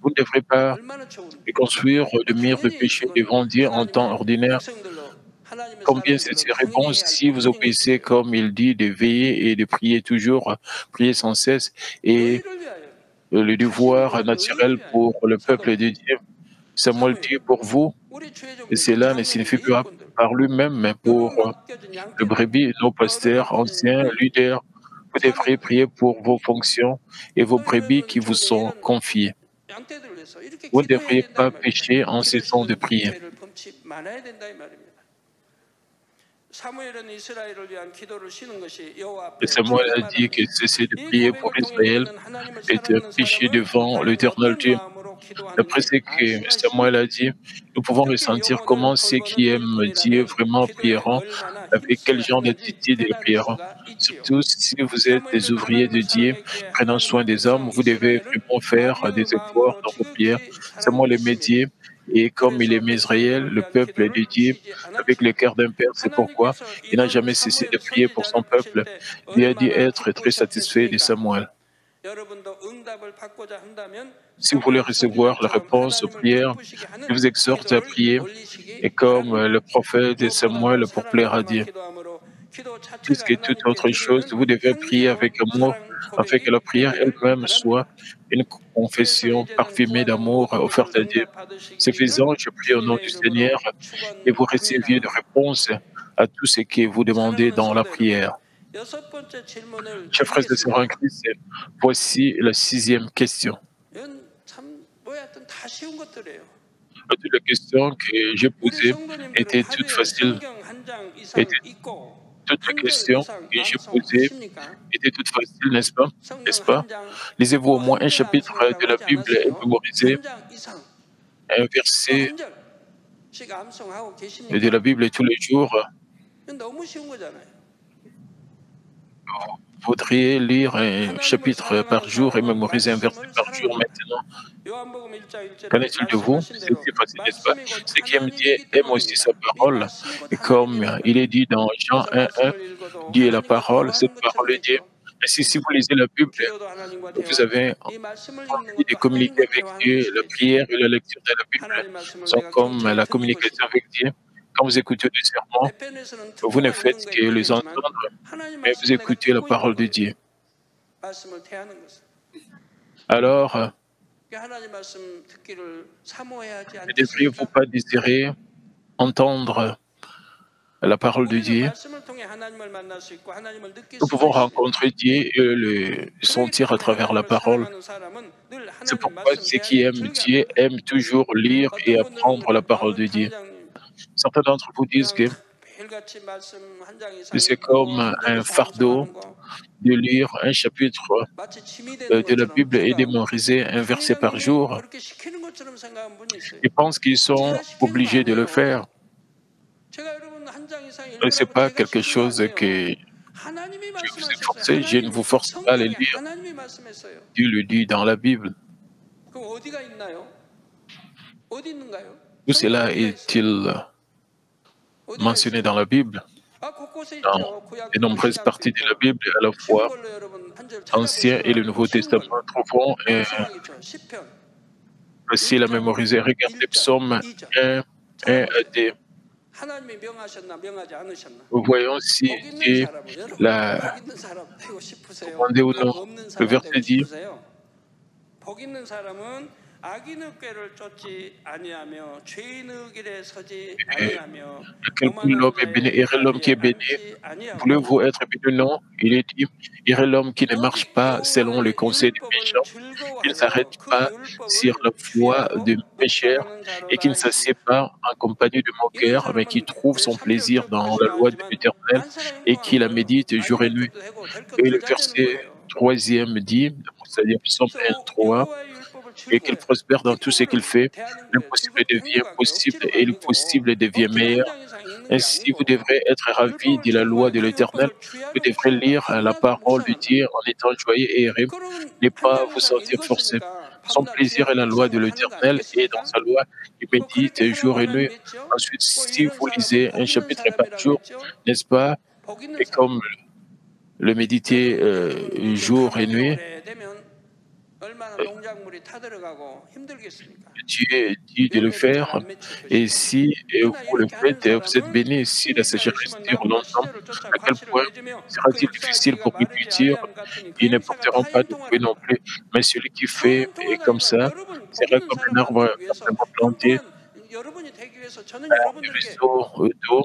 Vous ne devrez pas 얼마나 좋은 construire de murs de 당연히 péché 그건 devant Dieu en temps 하나님의 ordinaire. 백성들로 하나님의 Combien 사람들은 serait bon 행해야 할 si vous obéissez 명령했어요. comme il dit de veiller et de prier toujours, prier sans cesse, et 너희를 위하여 le 자신을 devoir 위하여 naturel 너희를 위하여 pour le peuple de 사도행전 Dieu. Samuel dit 사무엘은 pour vous, 우리 et 최종들 cela ne 장로님 signifie pas 리더분들 par lui-même, mais pour 너를 맡겨진 le 양떼들 brebis, nos 너를 pasteurs, 맡겨진 anciens, leaders. Vous devriez 사명들 prier pour vos fonctions et vos brebis 너희들은 qui vous 적어도 sont 이런 confiées. 양떼들을 위해서 이렇게 Vous ne 기도해야 devriez 된다 이 pas 말입니다. pécher en 기도 cessant de 시간 prier. 죄를 범치 말아야 된다 이 말입니다. 사무엘은 이스라엘을 위한 기도를 쉬는 것이 여호와 Et 앞에 Samuel a dit que 죄악마다는 cesser de 이 prier pour 고백을 통해 Israël 우리는 하나님을 est un 사랑하는 péché 사람은 devant 과연 l'éternel 어떤 Dieu. 마음으로 D'après 기도하는지 ce 알 que 수가 Samuel 있습니다. a dit, nous pouvons 이렇게 ressentir 영혼을 comment ceux 돌보는 qui aiment Dieu 일꾼이라면 vraiment 기도에 prieront, 얼마나 avec quel 힘써야 genre 하는지 d'attitude ils 깨달을 prieront. 수가 있지요. Surtout si vous êtes des 사무엘은 ouvriers de 하나님을 Dieu, 사랑했기에 prenant soin 하나님의 des hommes, 백성 vous devez 이스라엘을 vraiment faire des 아기의 efforts 마음으로 dans vos prières. 지극히 Samuel aimait 사랑했습니다. Dieu, et comme il 그래서 aimait Israël, 백성들을 le 위한 peuple de 기도를 Dieu, 쉬지 avec le 않았지요. cœur d'un père, c'est pourquoi 하나님께서 il n'a 이런 jamais cessé de 사무엘 prier pour son 선지자를 보실 peuple. 때 Dieu a dit 얼마나 être très satisfait de 기쁘셨겠습니까? Samuel. 여러분도 응답을 받고자 한다면 Si vous voulez 사무엘 recevoir la 선지자처럼 réponse aux 하나님을 prières, 기쁘시게 je 하는 vous exhorte à 기도를 prier, et 올리시기 comme 바랍니다. le prophète 무엇보다도 Samuel pour plaire à 사랑으로만 Dieu. 기도함으로 기도 Plus 자체가 que toute 하나님께 autre chose, 드리는 vous devez prier avec 향기로운 amour, 사랑 afin que 고백이 la prière 되기를 elle-même soit 바랍니다. une 그래서 confession 이제는 parfumée 구하는 d'amour 모든 것을 offerte à Dieu. 응답 받으시기 Suffisant, 위를 je prie au nom 주님의 du Seigneur 이름으로 et vous receviez de 축원합니다. réponses à tout ce que vous demandez 사랑하는 dans la 성도 여러분, prière. 여섯 번째 질문을 Chers frères et sœurs en 드리겠습니다. Christ, voici la 6e question. 이건 참 뭐였든 다 쉬운 것들이에요. Toutes les questions que j'ai 우리 posées 성도님들은 étaient toutes 하루에 faciles, 성경 한 장 이상 étaient 읽고 toutes les 한 절 questions 이상 que j'ai 암송 posées 하십니까? étaient toutes faciles, n'est-ce pas? 성경 N'est-ce pas? 한 장 Lisez-vous au 또 moins 한 un 절 chapitre de 암송이라고 la 하지 Bible et 않았어요. mémorisez 한 장 이상 un 또 verset 한 절씩 암송하고 de 계십니까? la Bible tous les jours. 이건 너무 쉬운 거잖아요. Vous voudriez lire un 하나님을 chapitre par 사랑하는 jour et 사람은 mémoriser un verset 말씀을 par jour 사랑합니다. maintenant. 요한복음 1장 Qu'en 1절에 est-il de vous? 말씀하신 C'est 대로 aussi facile, n'est-ce pas? 말씀이 곧 Ceux qui aiment Dieu 하나님이기 aiment aussi sa 때문입니다. 이 parole. 말씀이 곧 Et comme 하나님이라는 il est 거예요. dit dans Jean 그래서 1:1, 말씀을 읽어도 Dieu est la 하나님과 parole, cette 대화하는 parole 것처럼 est Dieu. 되죠. Ainsi, si vous lisez la Bible, 기도도 하나님과 vous avez 대화. 이 말씀을 읽는 envie de 것도 communiquer 하나님과 avec 대화하는 Dieu. La 것이기 prière et 때문에 la lecture de la Bible 하나님 말씀을 sont 내가 comme 경청하여 la 듣는 communication 것이다. avec Dieu. Quand vous écoutez des sermons, 내 편에서는 vous ne 듣고만 faites 있는 거에 que les 그치겠지만 entendre, 하나님 mais vous 말씀을 내가 écoutez la 듣고 있는 parole de 거예요. Dieu. 말씀을 대하는 것은. Alors, 그러니까 하나님 말씀 듣기를 사모해야 하지 ne devriez-vous 않겠습니까? pas désirer entendre la parole de 우리는 Dieu? 말씀을 통해 하나님을 만날 수 있고 하나님을 느낄 Nous 수가 pouvons 있습니다. rencontrer Dieu et le 그렇기 sentir à 때문에 travers la 하나님을 parole. 사랑하는 사람은 늘 C'est 하나님 pourquoi 말씀 ceux qui 대하기를 aiment Dieu 즐겨합니다. aiment toujours lire et 어떤 분들은 apprendre la 그래요. parole de Dieu. 장로님 Certains d'entre vous disent 그냥 que 매일같이 말씀 한 장 이상 c'est 읽고 comme 한 절 un 이상 fardeau 암송하는 거 de lire un chapitre 마치 짐이 되는 de la 것처럼 Bible et de 생각하고 mémoriser un verset par 강의장님이 jour. 그렇게 시키는 것처럼 생각하는 분이 있어요. Ils pensent qu'ils sont 제가 시키는 거 obligés de le 아니에요. faire. 제가 여러분 한 장 이상 Ce n'est 읽으라고 pas 제가 quelque 시킨 거 chose que 아니에요. 하나님이 je vous ai 말씀하셨어요. forcé. Je ne 하나님 vous force pas à les 성경에 lire. 하나님이 말씀했어요. Dieu le dit dans la Bible. 그럼 어디가 있나요? 어디 있는가요? Où 성경 cela 어디가 있어요? est-il 어디가 mentionné 있어요? dans la Bible? 아 곳곳에 Dans 있죠. de 구약도 있고 nombreuses 신약도 parties de la 있고 Bible, à la 쉬운 fois 걸로 여러분 한 절 Ancien et le 찾아보시면 Nouveau 쉬운 Testament, 걸로 trouvons 암송하기 좋아요. 시편 facile à 1장 mémoriser. Regardez 1절 Psaume 2절 1, 1 à 2. 하나님이 명하셨나 명하지 않으셨나 Voyons si 복 있는 Dieu 사람은 여러분 복 l'a 있는 사람 되고 싶으세요? commandé ou non. 복 없는 Le 사람 verset 되고 dit, 싶으세요? 복 있는 사람은 악인의 꾀를 쫓지 아니하며 죄인의 길에 서지 아니하며 quel que l'homme est béni, heureux l'homme qui est béni. Voulez-vous être béni? Non. Il est dit, heureux l'homme qui ne marche pas selon le conseil des méchants, qui ne s'arrête pas sur la voie des pécheurs et qui ne s'assied pas en compagnie de moqueurs, mais qui trouve son plaisir dans la loi de l'Éternel et qui la médite jour et nuit. Et le verset 3e dit, c'est-à-dire Psaume 1, 3, et qu'il prospère dans tout ce qu'il fait. L'impossible devient possible et le possible devient meilleur. Ainsi, vous devrez être ravis de la loi de l'Éternel. Vous devrez lire la parole de Dieu en étant joyeux et heureux, ne pas vous sentir forcé. Son plaisir est la loi de l'Éternel et dans sa loi, il médite jour et nuit. Ensuite, si vous lisez un chapitre par jour, n'est-ce pas, et comme le méditer jour et nuit, 얼마나 euh, 농작물이 타들어가고 힘들겠습니까? Dieu dit de le 열매도 잘 faire 안 맺힐 et 것입니다. si 그러나 vous le 이렇게 하는 faites, vous êtes 사람은 bénis. Si la 힘이 있다고 sécheresse 심은 dure 나무가 longtemps, 시절을 쫓아 à quel 과실을 point 맺으며 그 sera-t-il difficile 잎사귀가 pour lui de 마르지 dire 아니함 같으니 그 ils ne 행사가 porteront 다 pas de fruits non 형통하리라. plus. Mais celui qui fait 형통하다 이 comme 말은 ça 여러분 복 sera 있는 comme 사람 un arbre 만들기 위해서 simplement planté 형통한 여러분이 되기 위해서 저는 à un 여러분들에게 ruisseau d'eau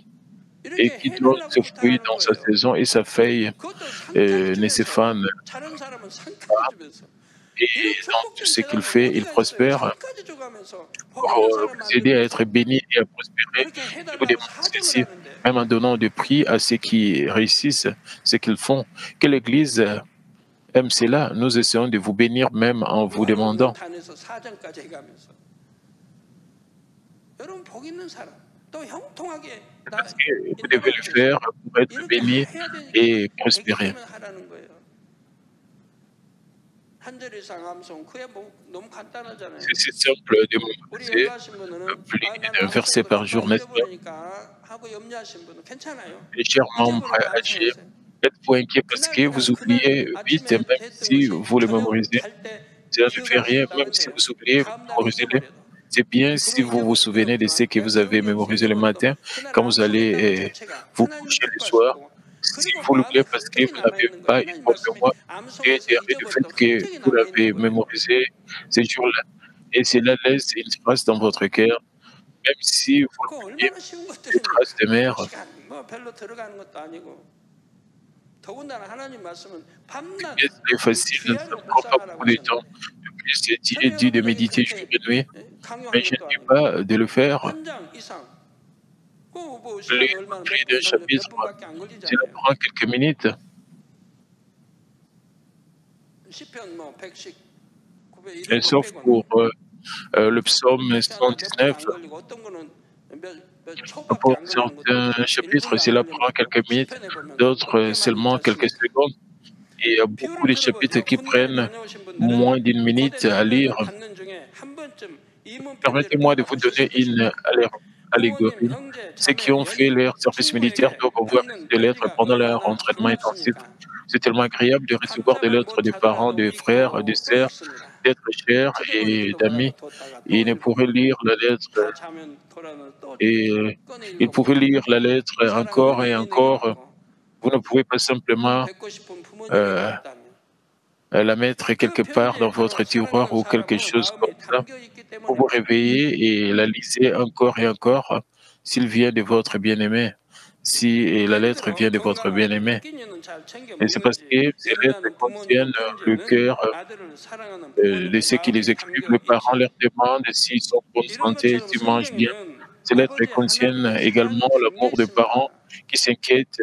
et 이렇게 qui donne 해달라고 ses fruits 부탁하는 dans sa 거예요. saison et sa feuille 그것도 상까지 ne 주면서 s'effane 다른 사람은 상까지 pas. 주면서 Et 이런 dans tout 축복된 ce qu'il 재단이 fait, il 어디가 있어요? prospère 상까지 줘가면서 복 pour 있는 사람 vous 만들기 aider à être 위해서 béni et à prospérer. 그렇게 Je vous 해달라고 demande 사정을 ceci, 하는데 même en donnant des prix à ceux qui réussissent, ce qu'ils font, que l'Église aime cela. Nous essayons de vous bénir même en vous demandant. 요한복음단에서 사정까지 해가면서 여러분 복 있는 사람 또 형통하게 나 Parce que vous devez le 인도받기 위해서 faire pour être 이렇게 béni 해야 되니까 et 됐기 prospérer. 때문에 하라는 거예요. 한 절 이상 암송 그게 뭐 너무 간단하잖아요. C'est si simple de 우리 mémoriser 염려하신 분은 plus 나는 d'un verset 암송도 par 몇 번 jour, n'est-ce pas? 잊어버리니까 하고 염려하신 분은 괜찮아요. Les chers membres 잊어버리면 âgés, 암송하세요. êtes-vous inquiets parce 그날 que vous 그날 그날 oubliez vite, 아침에 même 했던 si 것이 vous le 저녁 mémorisez? 잘 때 Cela ne fait 기억할 수 rien, même 있다면 si 돼요. vous oubliez, 다음 날 mémorisez-le. 잊어버려도. C'est bien si 그로 vous vous 잊어버릴 필요 souvenez de ce 없지만 que 내 vous avez 기억이 없이 mémorisé le 잊어버려도 matin, 그날 quand vous allez 암송했다는 자체가 vous 하나님을 coucher le soir. 기뻐하시고 Si 그리고 vous 마음에 l'oubliez parce que 흔적이 vous n'avez 남아있는 거예요. pas une 하나님 bonne 말씀에 mémoire, Dieu 암송해서 est heureux du fait 잊어버려도 que 흔적이 vous l'avez 남아있는 거예요. mémorisé ces jours-là. Et cela laisse une trace dans votre cœur, même si vous 그 l'oubliez, 얼마나 쉬운 des traces de 것들입니까? mer. 시간 뭐 별로 들어가는 것도 아니고 더군다나 하나님 말씀은 밤낮 Mais c'est facile, ça 주야로 ne prend pas beaucoup 묵상하라고 de temps. 하셨는데 De plus, Dieu 저는 dit de 여러분들에게 méditer jour 그렇게 et nuit, mais 강요한 je ne 것도 dis 아니고 pas de le faire 한 장 이상 그뭐 plus, 시간 얼마나 plus d'un 몇 chapitre. 분밖에 안 Cela 걸리잖아요. prend quelques minutes. 시편 뭐 110, 900 Et 이런 거 sauf 빼고는 pour le psaume 그렇게 하나 몇 분 119, 안 걸리고 어떤 거는 몇 초밖에 pour 안 걸리는 것도 certains 있고 chapitres, 1분도 안 cela 걸리는 prend 것도 quelques 있고 minutes, 시편에 보면 d'autres 그렇게 많이 있지 seulement quelques 않습니까? secondes. Et il y a beaucoup 비유를 de chapitres 들어보세요. qui 군대를 prennent 다녀오신 분들은 moins d'une 고대 minute à lire. 장면을 갖는 중에 한 번쯤 이문 편지를 Permettez-moi de 다 vous donner 받으셨을 것입니다. allégorie. 부모님, 형제, Ceux qui 자매, ont fait 연인, leur service militaire 친구에게 doivent avoir reçu 받는 des lettres 편지가 pendant leur 얼마나 entraînement intensif. 반갑습니까? C'est tellement agréable de recevoir des 감사가 lettres 못 des parents, 하더라도 des frères, des 있고 또 sœurs, 있습니다. d'être chers et 지저분히도 d'amis. 뭐라도 뒀다가 또 Et ils pourraient 읽고 lire la lettre 다 자면 돌아는 또 et 꺼내 ils pouvaient 읽어보고 lire la lettre 사랑하는 encore et 연인에게 encore. 받고 Vous ne pouvez pas simplement 뵙고 싶은 부모님에게 euh, 받다면 la mettre 그 quelque part 편지에 dans 바로 votre tiroir 사랑하는 ou quelque 사람의 chose comme 마음이 ça. 담겨 있기 Vous vous 때문에 réveillez et la lisez encore et encore s'il vient de votre bien-aimé, si la 예를 lettre 들어 vient de votre 건강할 때 bien-aimé. 흑기년은 잘 챙겨 Et c'est parce 먹는지 que ces lettres 염려하는 부모님의 contiennent le 편지에는 cœur 아들을 sa랑하는 de 부모님의 ceux qui les 마음이 écrivent. 담겨 Les parents 있지요. leur demandent s'ils sont en bonne 이런 santé, 것처럼 s'ils mangent bien. 성경에는 Ces lettres 아버지 contiennent 하나님의 également 사랑이 담겨 l'amour des parents 있습니다. qui s'inquiètent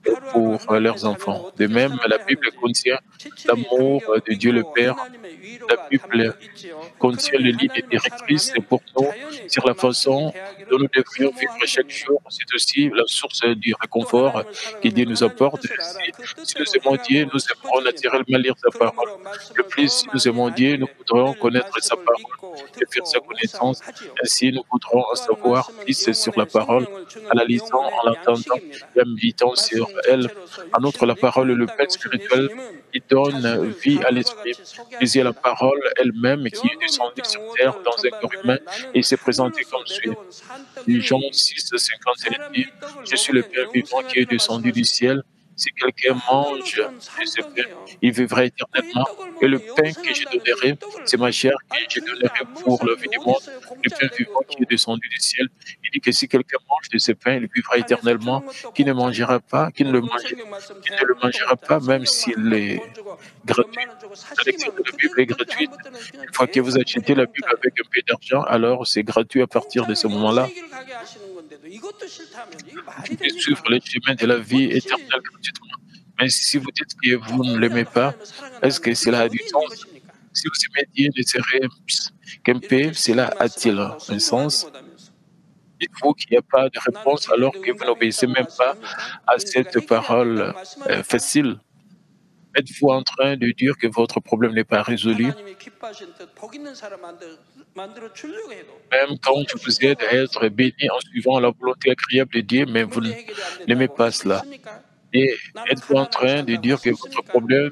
하루하루 pour 하나님의 leurs 자녀를 enfants. De 어떻게 même, la 사랑해야 Bible 하는지 contient 지침이 l'amour 담겨 de Dieu le 있고 Père. 하나님의 La 위로가 Bible 담겨 있지요. contient 그러니 les lignes 하나님을 directrices 사랑하면 pour nous 자연히 sur 그 la 말씀을 façon dont nous 대하기를 devrions vivre 사모하게 chaque 됩니다. jour. C'est aussi la source du 또 réconfort 하나님을 que Dieu 사랑하면 nous 하나님 apporte. 뜻을 알아 그 Si nous 뜻대로 aimons Dieu, 행하고 nous aimerons 싶어집니다. naturellement lire sa parole. 그러므로 De 말씀을 plus, 더 si nous 많이 aimons Dieu, 알기 nous 위해 voudrons 늘 connaître sa 말씀을 parole 읽고 et faire sa 듣고 connaissance. 묵상하지요. Ainsi, nous voudrons en 또한 savoir 말씀은 plus sur la 영혼의 parole 생명을 en la 주는 lisant, en 영혼의 l'entendant 양식입니다. et en méditant sur 말씀 elle. 자체로서 En outre, la 육신을 입고 parole est 이 le 땅에 pain 오신 spirituel 예수님은 qui donne 자신을 vie à 다음과 l'esprit. 같이 Puis il y a la 소개하십니다. parole elle-même qui est 요한복음 descendue 6장 sur terre 5절 dans un corps humain 전반절에 et 나는 s'est présentée 하늘로서 comme suit. 내려온 Jean 산떡이니 6:51 사람이 dit, 이 떡을 je suis le 먹으면 pain vivant qui est 영생하리라 descendu du 말씀하셨어요. ciel. Si 이 quelqu'un mange 하늘로서 온 de ce pain, 산떡이에요. il vivra 그 이 éternellement. 떡을 Et le 먹으면 pain que je 영생한다는데 이 donnerai, 떡을 c'est ma chair que je 주는데 donnerai 안 먹을 pour la 사람이 vie du 어디 monde. 있어요? Le pain 공짜인데 vivant qui est 그것도. descendu du ciel. Il dit que si quelqu'un mange de ce pain, il vivra 산에서 éternellement. 주는 것도 Qui ne 공짜인데 mangera pas, qui ne le 여러분 mange, 성경 말씀 qui ne le 대하는 것도 mangera 공짜. pas, même 성경만 한 s'il 권 est 돈 주고 gratuit. 몇만 원 주고 La lecture 사시기만 de 하면 la Bible est 그 gratuite. 다음부터는 그냥 Une fois que vous 계속 achetez 그게 la Bible 공짜예요. avec un peu d'argent, alors c'est gratuit à partir de ce 공짜로 moment-là. 영생길 가게 하시는 건데도 이것도 싫다면 이게 말이 De suivre 됩니까? le chemin de la vie éternelle 어찌 gratuitement. Mais si vous dites que vous ne l'aimez 조금이라도 pas, 하나님을 est-ce que 사랑한다면 그게 cela a du 어디 있는 sens? 것입니까? Si vous aimez Dieu, ne serait qu'un peu, 이렇게 cela 주님 a-t-il 말씀하고도 un 순종하지 sens? 못하면서 Dites-vous qu'il n'y a pas de 나는 réponse alors 기도에도 que vous 응답이 n'obéissez 있다고 même pas 말씀합니까? à 문제가 cette 해결이 안 됐다고 parole 말씀합니까? facile? Êtes-vous en train de dire que votre problème n'est pas résolu? 하나님이 기뻐하시는 뜻, 복 있는 사람 만들어 주려고 해도 Même quand je 조금씩 vous aide à 줘가면서 être béni en suivant la volonté agréable de Dieu, mais vous 문제 해결이 안 n'aimez 된다고 할 pas 수 cela. 있습니까? Et 나는 êtes-vous en 가난하게 train de 산다고 할 dire 수 que votre 있습니까? problème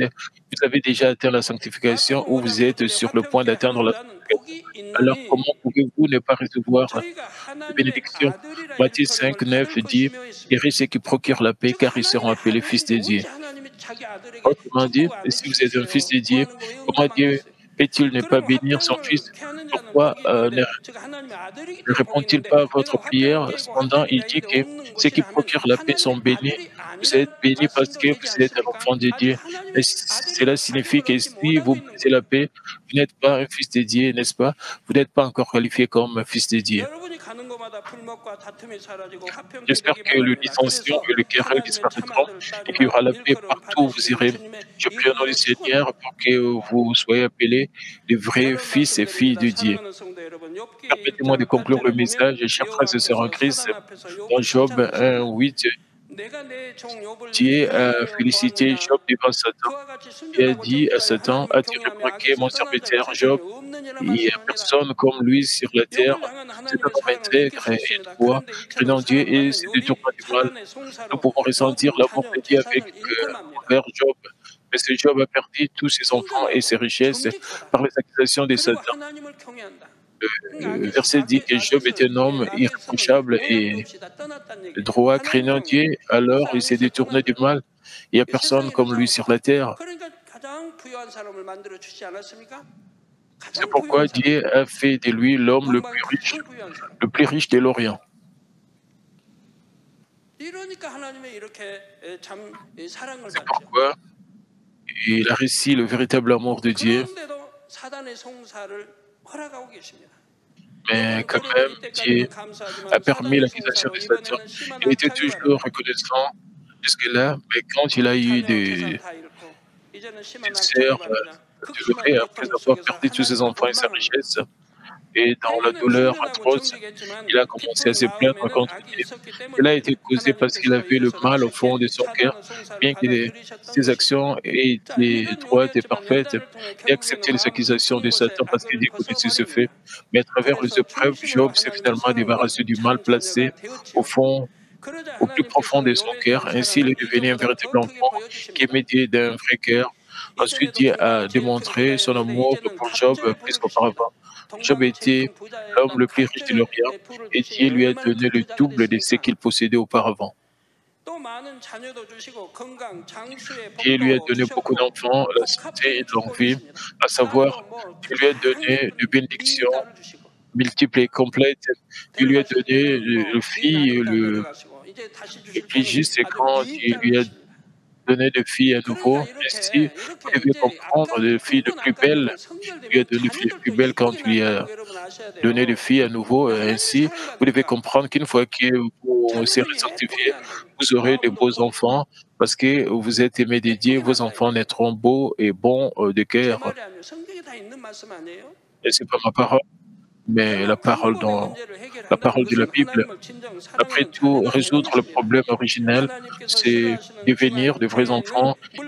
vous avez déjà atteint la sanctification ou vous êtes sur le point d'atteindre la sanctification. Alors comment pouvez-vous ne pas recevoir 저희가 les 하나님의 bénédictions? 아들이라 Matthieu 일컬음을 5, 9 받을 dit, 것이며 했습니다. guéris ceux qui procurent la paix, 즉 car ils seront 하나님의 appelés fils de 아들이 Dieu. 어찌 하나님이 자기 아들에게 Autrement dit, 축복 안 si vous êtes un 해주시겠어요? fils de Dieu, 구하는 거 왜 comment Dieu 응답하겠어요? peut-il ne pas 그러면 bénir son 화평을 fils? 케하는 자는 Pourquoi 복이 있는데 ne 즉 하나님의 아들이기 때문에 복이 répond-il 있는데 pas à 내가 votre 화평을 prière? 깨고 Cependant, 하나님의 il dit 아들이 que 없는 ceux qui 것이라 하면 procurent la paix sont 하나님의 bénis. 아들이 Vous êtes 아니라는 bénis parce 말씀도 que 되지 vous êtes un 않습니까? enfant de 아직 Dieu. Et 하나님의 cela 아들임을 signifie 가짐을 que 얻지 si vous 못하고 있는 brisez 거예요. la paix, vous n'êtes pas un fils de Dieu, n'est-ce pas? Vous n'êtes pas encore qualifié comme un fils de Dieu. 여러분이 가는 곳마다 불목과 다툼이 사라지고 화평케 J'espère 되기 que le 바랍니다. dissension 그래서 et le querelle 하나님의 참 disparaîtront 아들 et qu'il y 딸이라 aura la paix 일컬음 partout où vous 받으시기를 irez. 주님의 Je prie au nom du 이름으로 Seigneur 축원합니다. pour que vous soyez appelés les vrais 결론 fils et filles 말씀드립니다. de Dieu. 사랑하는 성도 여러분, 욥기 Permettez-moi de 1장 conclure le 8절에 보면 message, chers 여호와 frères et sœurs en 앞에서 Christ. 사단 앞에서 Dans 욥을 Job 칭찬하십니다. 1:8, 내가 내 종 욥을 Dieu a 사랑하여 félicité Job 보았느냐 devant Satan 그와 같이 et a 순전하고 dit à 정직하여 Satan, 하나님을 as-tu 경외하며 remarqué 악에서 mon 떠난 자가 serviteur 세상에 Job? 없느니라 Il n'y a 말씀합니다. personne comme lui sur la terre. 욥을 향한 C'est un 하나님의 homme 사랑을 느낄 intègre 수 et 있습니다. droit, 그런데 이처럼 craignant Dieu et 사랑받는 se 욥이 détournant du mal. 사단의 Nous 송사로 pouvons ressentir 모든 l'amour 자녀 de Dieu avec, 재산을 잃고 맙니다. envers Job. Mais ce Job a perdu tous ses enfants et ses 순전하고 richesses 정직하다. par les accusations de 그리고 Satan. 하나님을 경외한다. Le verset dit que Job était un homme 악의 성을 irréprochable 영향도 et 없이 다 떠났다는 얘기예요. droit, 하나님 craignant 경외. Dieu, 그 alors il s'est 사람에서 détourné du 떠났다. mal. Il n'y a 이 personne 세상에는 comme lui sur la terre. 그러니까 가장 부유한 사람을 만들어 주지 않았습니까? C'est 가장 pourquoi 부유한 사람, Dieu a fait de lui l'homme 동방 가장 부유한 사람. le plus riche de l'Orient. 이러니까 하나님의 이렇게 참 사랑을 C'est 받죠. pourquoi il a réussi le véritable amour de Dieu. 그런데도 사단의 송사를 허락하고 계십니다. Mais 여러분 quand 그래도 même, Dieu 이때까지는 감사하지만 a permis 사단의 l'accusation 송사로 de Satan. 이번에는 심한 Il était 학살을 toujours 받아요. reconnaissant jusque-là, mais quand il a eu 자녀 재산 des 다 잃고 이제는 심한 학살을 succès 받습니다. douloureux 극심한 après 고통 avoir 속에서 perdu tous ses 하나님을 enfants et sa 원망합니다. richesse, et dans la 행위는 douleur 순전하고 atroce, 정직했지만 il a commencé à 깊은 se plaindre 마음에는 contre 악이 Dieu. 있었기 Cela a 때문에 été causé parce qu'il 하나님께서 avait le 이것을 mal au fond 어떻게 de son cœur, 차단하는 송사를 bien que 받아들이셨던 ses 것입니다. actions 자, étaient 이런 droites et 요기였지만 parfaites, 연단을 통해 et 결국에는 accepté les 마음 accusations 깊은 de 곳에 Satan parce qu'il 악을 découvrait ce fait. 벗어버립니다. Mais à travers les 그래서 épreuves, 진심으로 Job s'est 하나님을 finalement débarrassé 사랑하는 du mal 참 placé 자녀가 au 되었지요. fond, 그러자 au plus profond 하나님께서는 de son 욥에 cœur. 대한 Ainsi, il 사랑을 est devenu un 이전보다 véritable 더 크게 enfant qui 보여주십니다. émettait d'un vrai cœur. Ensuite, 이전에도 Dieu 동방이 a 제일 큰 démontré son 부자였는데 amour 이제는 pour Job 갑절의 plus 부를 주십니다. qu'auparavant. Job 동방이 제일 était 큰 l'homme 부자였던 le plus riche de l'Orient 갑절의 부를 et 주시니 Dieu lui a 얼마나 donné 큰 le 부자가 double de ce 됐습니까? qu'il possédait auparavant. 또 많은 자녀도 주시고 건강, 장수의 Dieu lui a 복도 donné beaucoup 주셨고 d'enfants, la santé et 복합적인 de 축복이 l'envie, 있습니다. à 딸도 savoir, 뭐 Dieu lui a 가장 donné de 예쁜 미인 bénédictions 딸을 주시고 multiples et complètes. Dieu lui a 데려가실 donné 때는 le 뭐 미인 fille 아들 딸 데려가시고 이제 다시 le 주실 plus 때는 juste, c'est 아주 quand 미인 Dieu 딸을 lui a 주십니다. donné de filles à 그러니까 nouveau. 이렇게 Ainsi, vous 이렇게 devez 이제 comprendre 악간 de filles de 굵은 plus 악간형을 belles. Lui a 성결되면 donné de plus 자녀들도 belles quand 예쁘게 il lui 낳는다는 a 거 여러분 아셔야 donné des 돼요. filles à nouveau. 하나님의 Ainsi, 사랑을 vous devez 받으니까 comprendre qu'une fois que vous serez 자녀를 예쁘게 sanctifiés, 낳는다는 거예요. vous aurez de 마음도 beaux 곱고 enfants parce que vous êtes aimés de Dieu. 예쁘게 Vos 낳는다 이 enfants 말이에요. naîtront beaux et bons de 제 cœur. 말이 아니에요. 성경에 다 있는 말씀 아니에요? Et c'est pas ma parole, mais 결국 근본의 dans 문제를 la 해결한다는 parole de la 것은 Bible. 하나님을 진정 Après 사랑하는 tout, 자녀가 되는 résoudre le 것입니다. problème originel, 하나님께서 c'est 싫어하시는 devenir de 중한 vrais 행위는 enfants 물론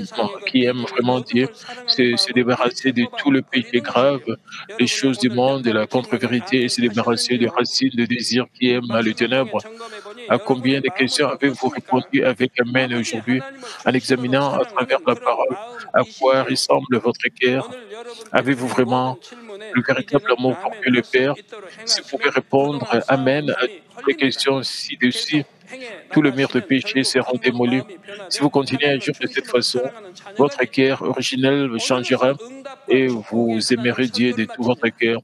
세상의 것, qui 이 aiment 땅의 vraiment Dieu, 어둠을 사랑하는 c'est se 마음을 débarrasser de tout le 일체포방 péché 버리는 grave, 것이지요. les 여러분이 choses du 오늘 몇 monde, de la 가지 질문에 contre-vérité, et se 아멘 débarrasser des 하셨는지요? racines de désir qui aiment les 말씀을 통해 ténèbres. 점검해 보니 À combien 여러분의 de 마음은 questions avez-vous 어떻습니까? répondu avec Amen 아버지 aujourd'hui 하나님을 en 중심으로 examinant à travers 사랑하는 la 그런 parole à quoi 마음이신지요? ressemble votre cœur? 오늘 여러분께 Avez-vous 드린 vraiment 모든 질문에 le véritable 이제는 amour pour 아멘 Dieu le 할 수 Père? 있도록 Si vous pouvez 행하시면 répondre 그동안 쌓아온 Amen à 담이 toutes les 헐립니다. questions ci-dessus, 계속 행해 tout le mur de 나가시면 péché 결국 sera 근본 démoli. 마음이 Si vous 변화돼 continuez à 하나님을 agir de cette 중심으로 façon, 사랑하는 자녀가 votre 됩니다. cœur originel changera 오늘로서 응답과 et vous 축복의 하나님 aimerez Dieu de 설교를 tout votre 마칩니다. cœur.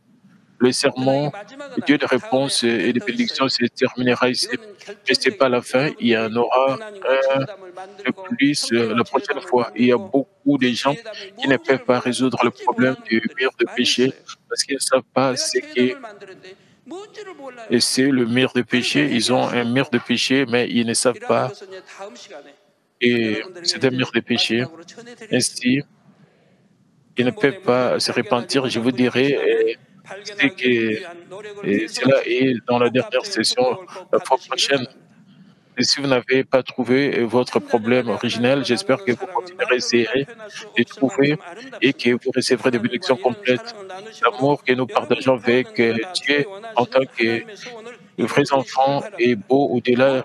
Le 그러나 이게 serment 마지막은 de Dieu de 아니에요. 다음에 réponse 한 et 편 de 더 bénédiction 있어요. se terminera ici. 이거는 Mais ce n'est pas la 결정적입니다. fin, il y en 여러분들이 aura 하나님과 un 정담을 de 만들고 plus 형제와 la prochaine 정담을 fois. Il y a 만들고 beaucoup de 그 gens 죄담이 qui ne peuvent 뭔지를 pas 몰라서 résoudre le 끊지 problème 못하는 du 분들이 mur de 많이 péché 있어요. parce qu'ils ne savent pas 내가 ce qu'est 죄담을 만드는데 뭔지를 et 몰라요. c'est le mur de 그래서 péché. Ils ont 해결할 un 수가 mur 없고 de péché, mais ils ne savent 이러한 pas. 것은 이제 다음 시간에 Et 여러분들에게 c'est un mur 이제 de péché. 마지막으로 전해드리겠습니다. Ainsi, ils ne peuvent 근본의 문제를 pas se 발견하지 repentir. Je 못한 vous 분이 dirai 계시다면 ce 발견하기 que 위한 노력을 cela 계속하십시오. est dans la dernière 복합적인 session, 축복을 꼭 la fois 받으시기를 prochaine. 바랍니다. Et si vous n'avez pas trouvé votre 한 자녀가 problème 돼 originel, 하나님과 j'espère 나누는 que vous 사랑은 continuerez à 말로는 다 essayer 표현할 수 de 없을 trouver 만큼 et que 아름답습니다. vous recevrez des 하나님과 bénédictions 이런 complètes. 사랑을 나누심으로 L'amour que nous 여러분이 partageons avec 포함된 자가 다 Dieu 주의 en tant 원하시는 que 하나님의 소원을 vrais enfants et beaux au-delà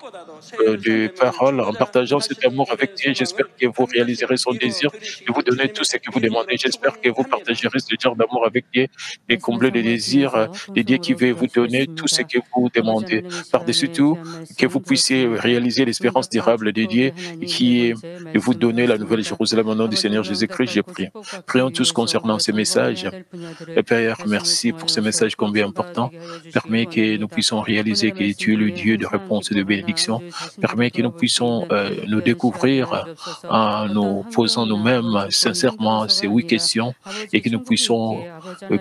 des paroles, en partageant cet amour avec Dieu. J'espère que vous réaliserez son désir de vous donner tout ce que vous demandez. J'espère que vous partagerez ce genre d'amour avec Dieu et combler le désir de Dieu qui veut vous donner tout ce que vous demandez. Par-dessus tout, que vous puissiez réaliser l'espérance durable de Dieu qui est de vous donner la nouvelle Jérusalem au nom du Seigneur Jésus-Christ, j'ai prié. Prions tous concernant ces messages. Et Père, merci pour ce message combien important. Permets que nous puissions réaliser que tu es le Dieu de réponse et de bénédiction. Permets que nous puissions nous découvrir en nous posant nous-mêmes sincèrement ces 8 questions et que nous puissions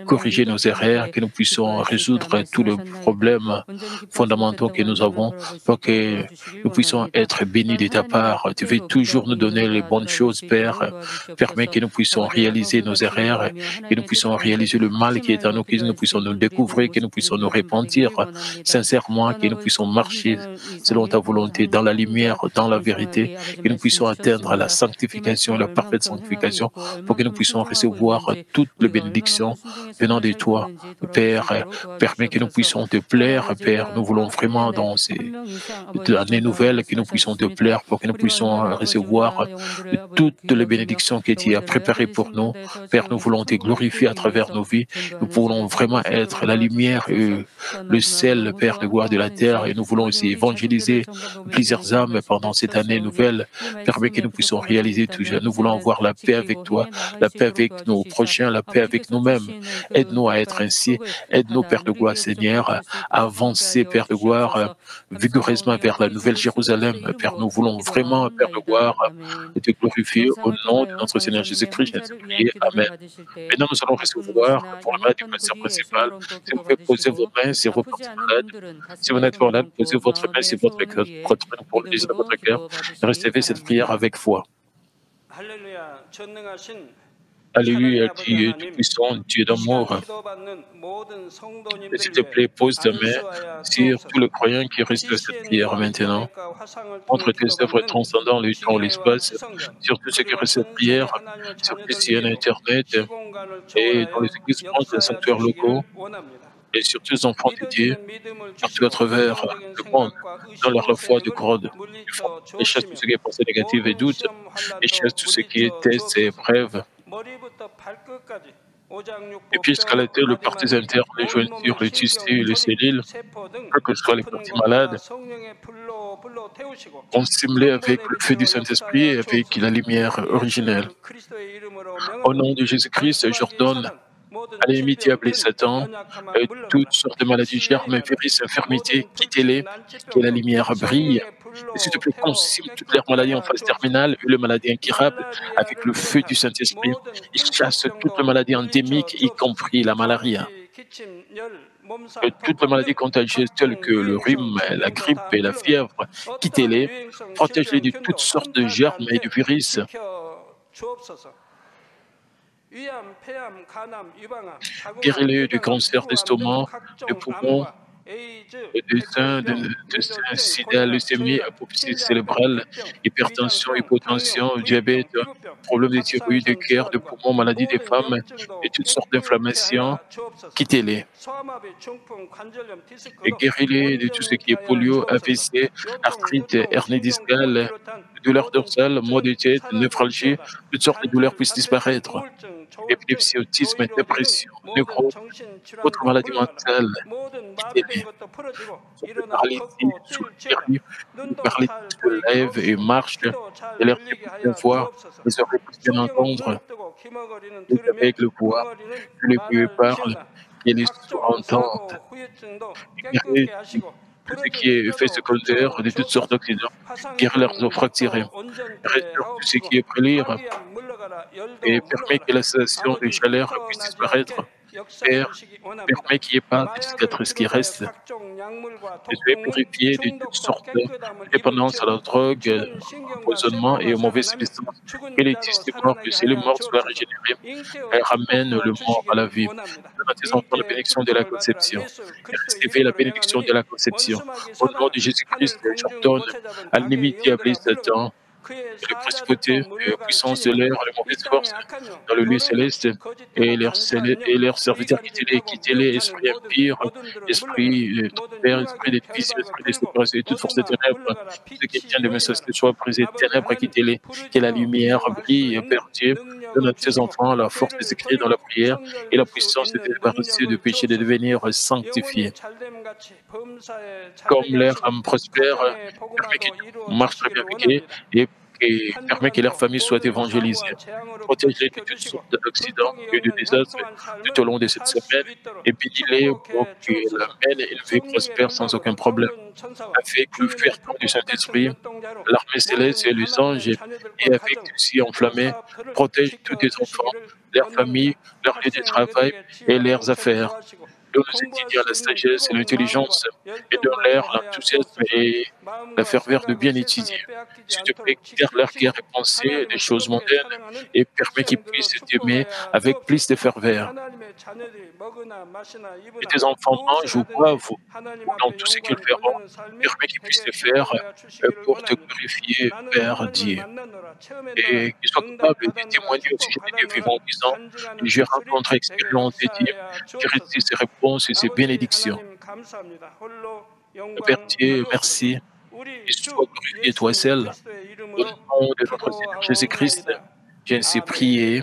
corriger nos erreurs, que nous puissions résoudre tous les problèmes fondamentaux que nous avons pour que nous puissions être bénis de ta part. Tu veux toujours nous donner les bonnes choses, Père. Permets que nous puissions réaliser nos erreurs, que nous puissions réaliser le mal qui est en nous, que nous puissions nous découvrir, que nous puissions nous repentir sincèrement, que nous puissions marcher selon ta volonté, dans la lumière, dans la vérité, que nous puissions atteindre la sanctification, la parfaite sanctification, pour que nous puissions recevoir toutes les bénédictions venant de toi. Père, permets que nous puissions te plaire, Père. Nous voulons vraiment dans ces années nouvelles que nous puissions te plaire, pour que nous puissions recevoir toutes les bénédictions que tu as préparées pour nous. Père, nous voulons te glorifier à travers nos vies. Nous voulons vraiment être la lumière et le sel, Père de gloire de la terre, et nous voulons aussi évangéliser plusieurs âmes pendant cette année nouvelle. Permets que nous puissions réaliser tout ça. Nous voulons avoir la paix avec toi, la paix avec nos prochains, la paix avec nous-mêmes. Aide-nous à être ainsi. Aide-nous, Père de gloire, Seigneur, à avancer, Père de gloire, vigoureusement vers la nouvelle Jérusalem. Père, nous voulons vraiment, Père de gloire, te glorifier au nom de notre Seigneur Jésus-Christ. J'ai prié. Amen. Maintenant, nous allons recevoir pour le mal du cancer principal. Si vous pouvez poser vos mains sur vos portes malades. Si vous n'êtes pas malade, posez votre main sur votre cœur, pour le désir de votre cœur. Et recevez cette prière avec foi. 할렐루야, 전능하신 Alléluia, Dieu tout-puissant, Dieu d'amour. S'il te plaît, pose ta main sur tous les croyants qui reçoivent cette prière maintenant. Montre tes œuvres transcendant le temps et l'espace, sur tous ceux qui reçoivent cette prière, sur les siennes Internet et dans les églises proches des sanctuaires locaux, et sur tous les enfants de Dieu, partout à travers le monde, dans leur foi de couronne. Et chasse tout ce qui est pensée négative et doute, et chasse tout ce qui est test et épreuve. Et puis escalader le parties internes, les jointures, les tissus, les cellules, quelles que soient les parties malades, consume-les avec le feu du Saint-Esprit et avec la lumière originelle. Au nom de Jésus-Christ, j'ordonne à l'ennemi diable et Satan, toutes sortes de maladies, germes, virus, infirmités, quittez-les, que la lumière brille. Et s'il te plaît, consume toutes les maladies en phase terminale et les maladies incurables avec le feu du Saint-Esprit. Il chasse toutes les maladies endémiques, y compris la malaria. Toutes les maladies contagieuses telles que le rhume, la grippe et la fièvre, quittez-les, protège-les de toutes sortes de germes et de virus. Guéris-les du cancer d'estomac, de poumons, de sein, de sein, sida, leucémie, apoplexie cérébrale, hypertension, hypotension, diabète, problèmes de thyroïde, de cœur, de poumons, maladies des femmes et toutes sortes d'inflammations. Quittez-les. Et guéris-les de tout ce qui est polio, AVC, arthrite, hernie discale, douleurs dorsales, maux de tête, névralgie, toutes sortes de douleurs puissent disparaître. Épilepsie, autisme, dépression, névrose, autres maladies mentales, quittez-les. Le paralysie soupire, le paralysie se lève et marche, et l'air de voix, les oreilles puissent bien entendre, les aveugles voient, que les pieds parlent, et les sourds entendent. Guéris tout ce qui est effet secondaire de toutes sortes d'accidents, guéris leurs os fracturés, restaure tout ce qui est brûlure, et permet que la sensation de chaleur puisse disparaître. Père, permet qu'il n'y ait pas de cicatrices qui restent. Je suis purifié de toutes sortes de dépendance à la drogue, empoisonnement et aux mauvaises substances. Que les tissus morts, que cellules mortes soient régénérées et ramène le mort à la vie. Donne à tes enfants la bénédiction de la conception. Et recevez la bénédiction de la conception. Au nom de Jésus-Christ, j'ordonne à l'ennemi diable et Satan et les principautés et puissances de l'air, les mauvaises forces dans le lieu céleste, et leurs serviteurs quittez-les, esprit impur, esprit trompeur, esprit de division, esprit de séparation, et toute force de ténèbres, ceux qui tiennent de mes sociétés soient brisés, ténèbres, quittez-les, que la lumière brille, Père Dieu, donne à tes enfants la force de s'écrire dans la prière et la puissance de te débarrasser de péché, de devenir sanctifiés. Comme leur âme prospère, permet qu'ils marchent très bien avec eux et permet que leur famille soit évangélisée. Protège-les de toutes sortes d'accidents et de désastres tout au long de cette semaine et bénis-les pour que la mène et le vie prospère sans aucun problème. Avec le fervent du Saint-Esprit, l'armée céleste et les anges, et avec tes cieux enflammés, protège tous tes enfants, leurs familles, leurs lieux de travail et leurs affaires. Donne aux étudiants la sagesse et l'intelligence, et donne-leur l'enthousiasme et la ferveur de bien étudier. S'il te plaît, garde leur cœur et pensée des choses mondaines et permets qu'ils puissent t'aimer avec plus de ferveur. Que tes enfants mangent ou boivent ou dans tout ce qu'ils feront, permets qu'ils puissent le faire pour te glorifier, Père Dieu, et qu'ils soient capables de témoigner au sujet de Dieu vivant en disant, je rencontre expérimenté Dieu, j'ai reçu ses réponses et ses bénédictions. Père Dieu, merci, et sois glorifié toi seul. Au nom de notre Seigneur Jésus-Christ, j'ai ainsi prié.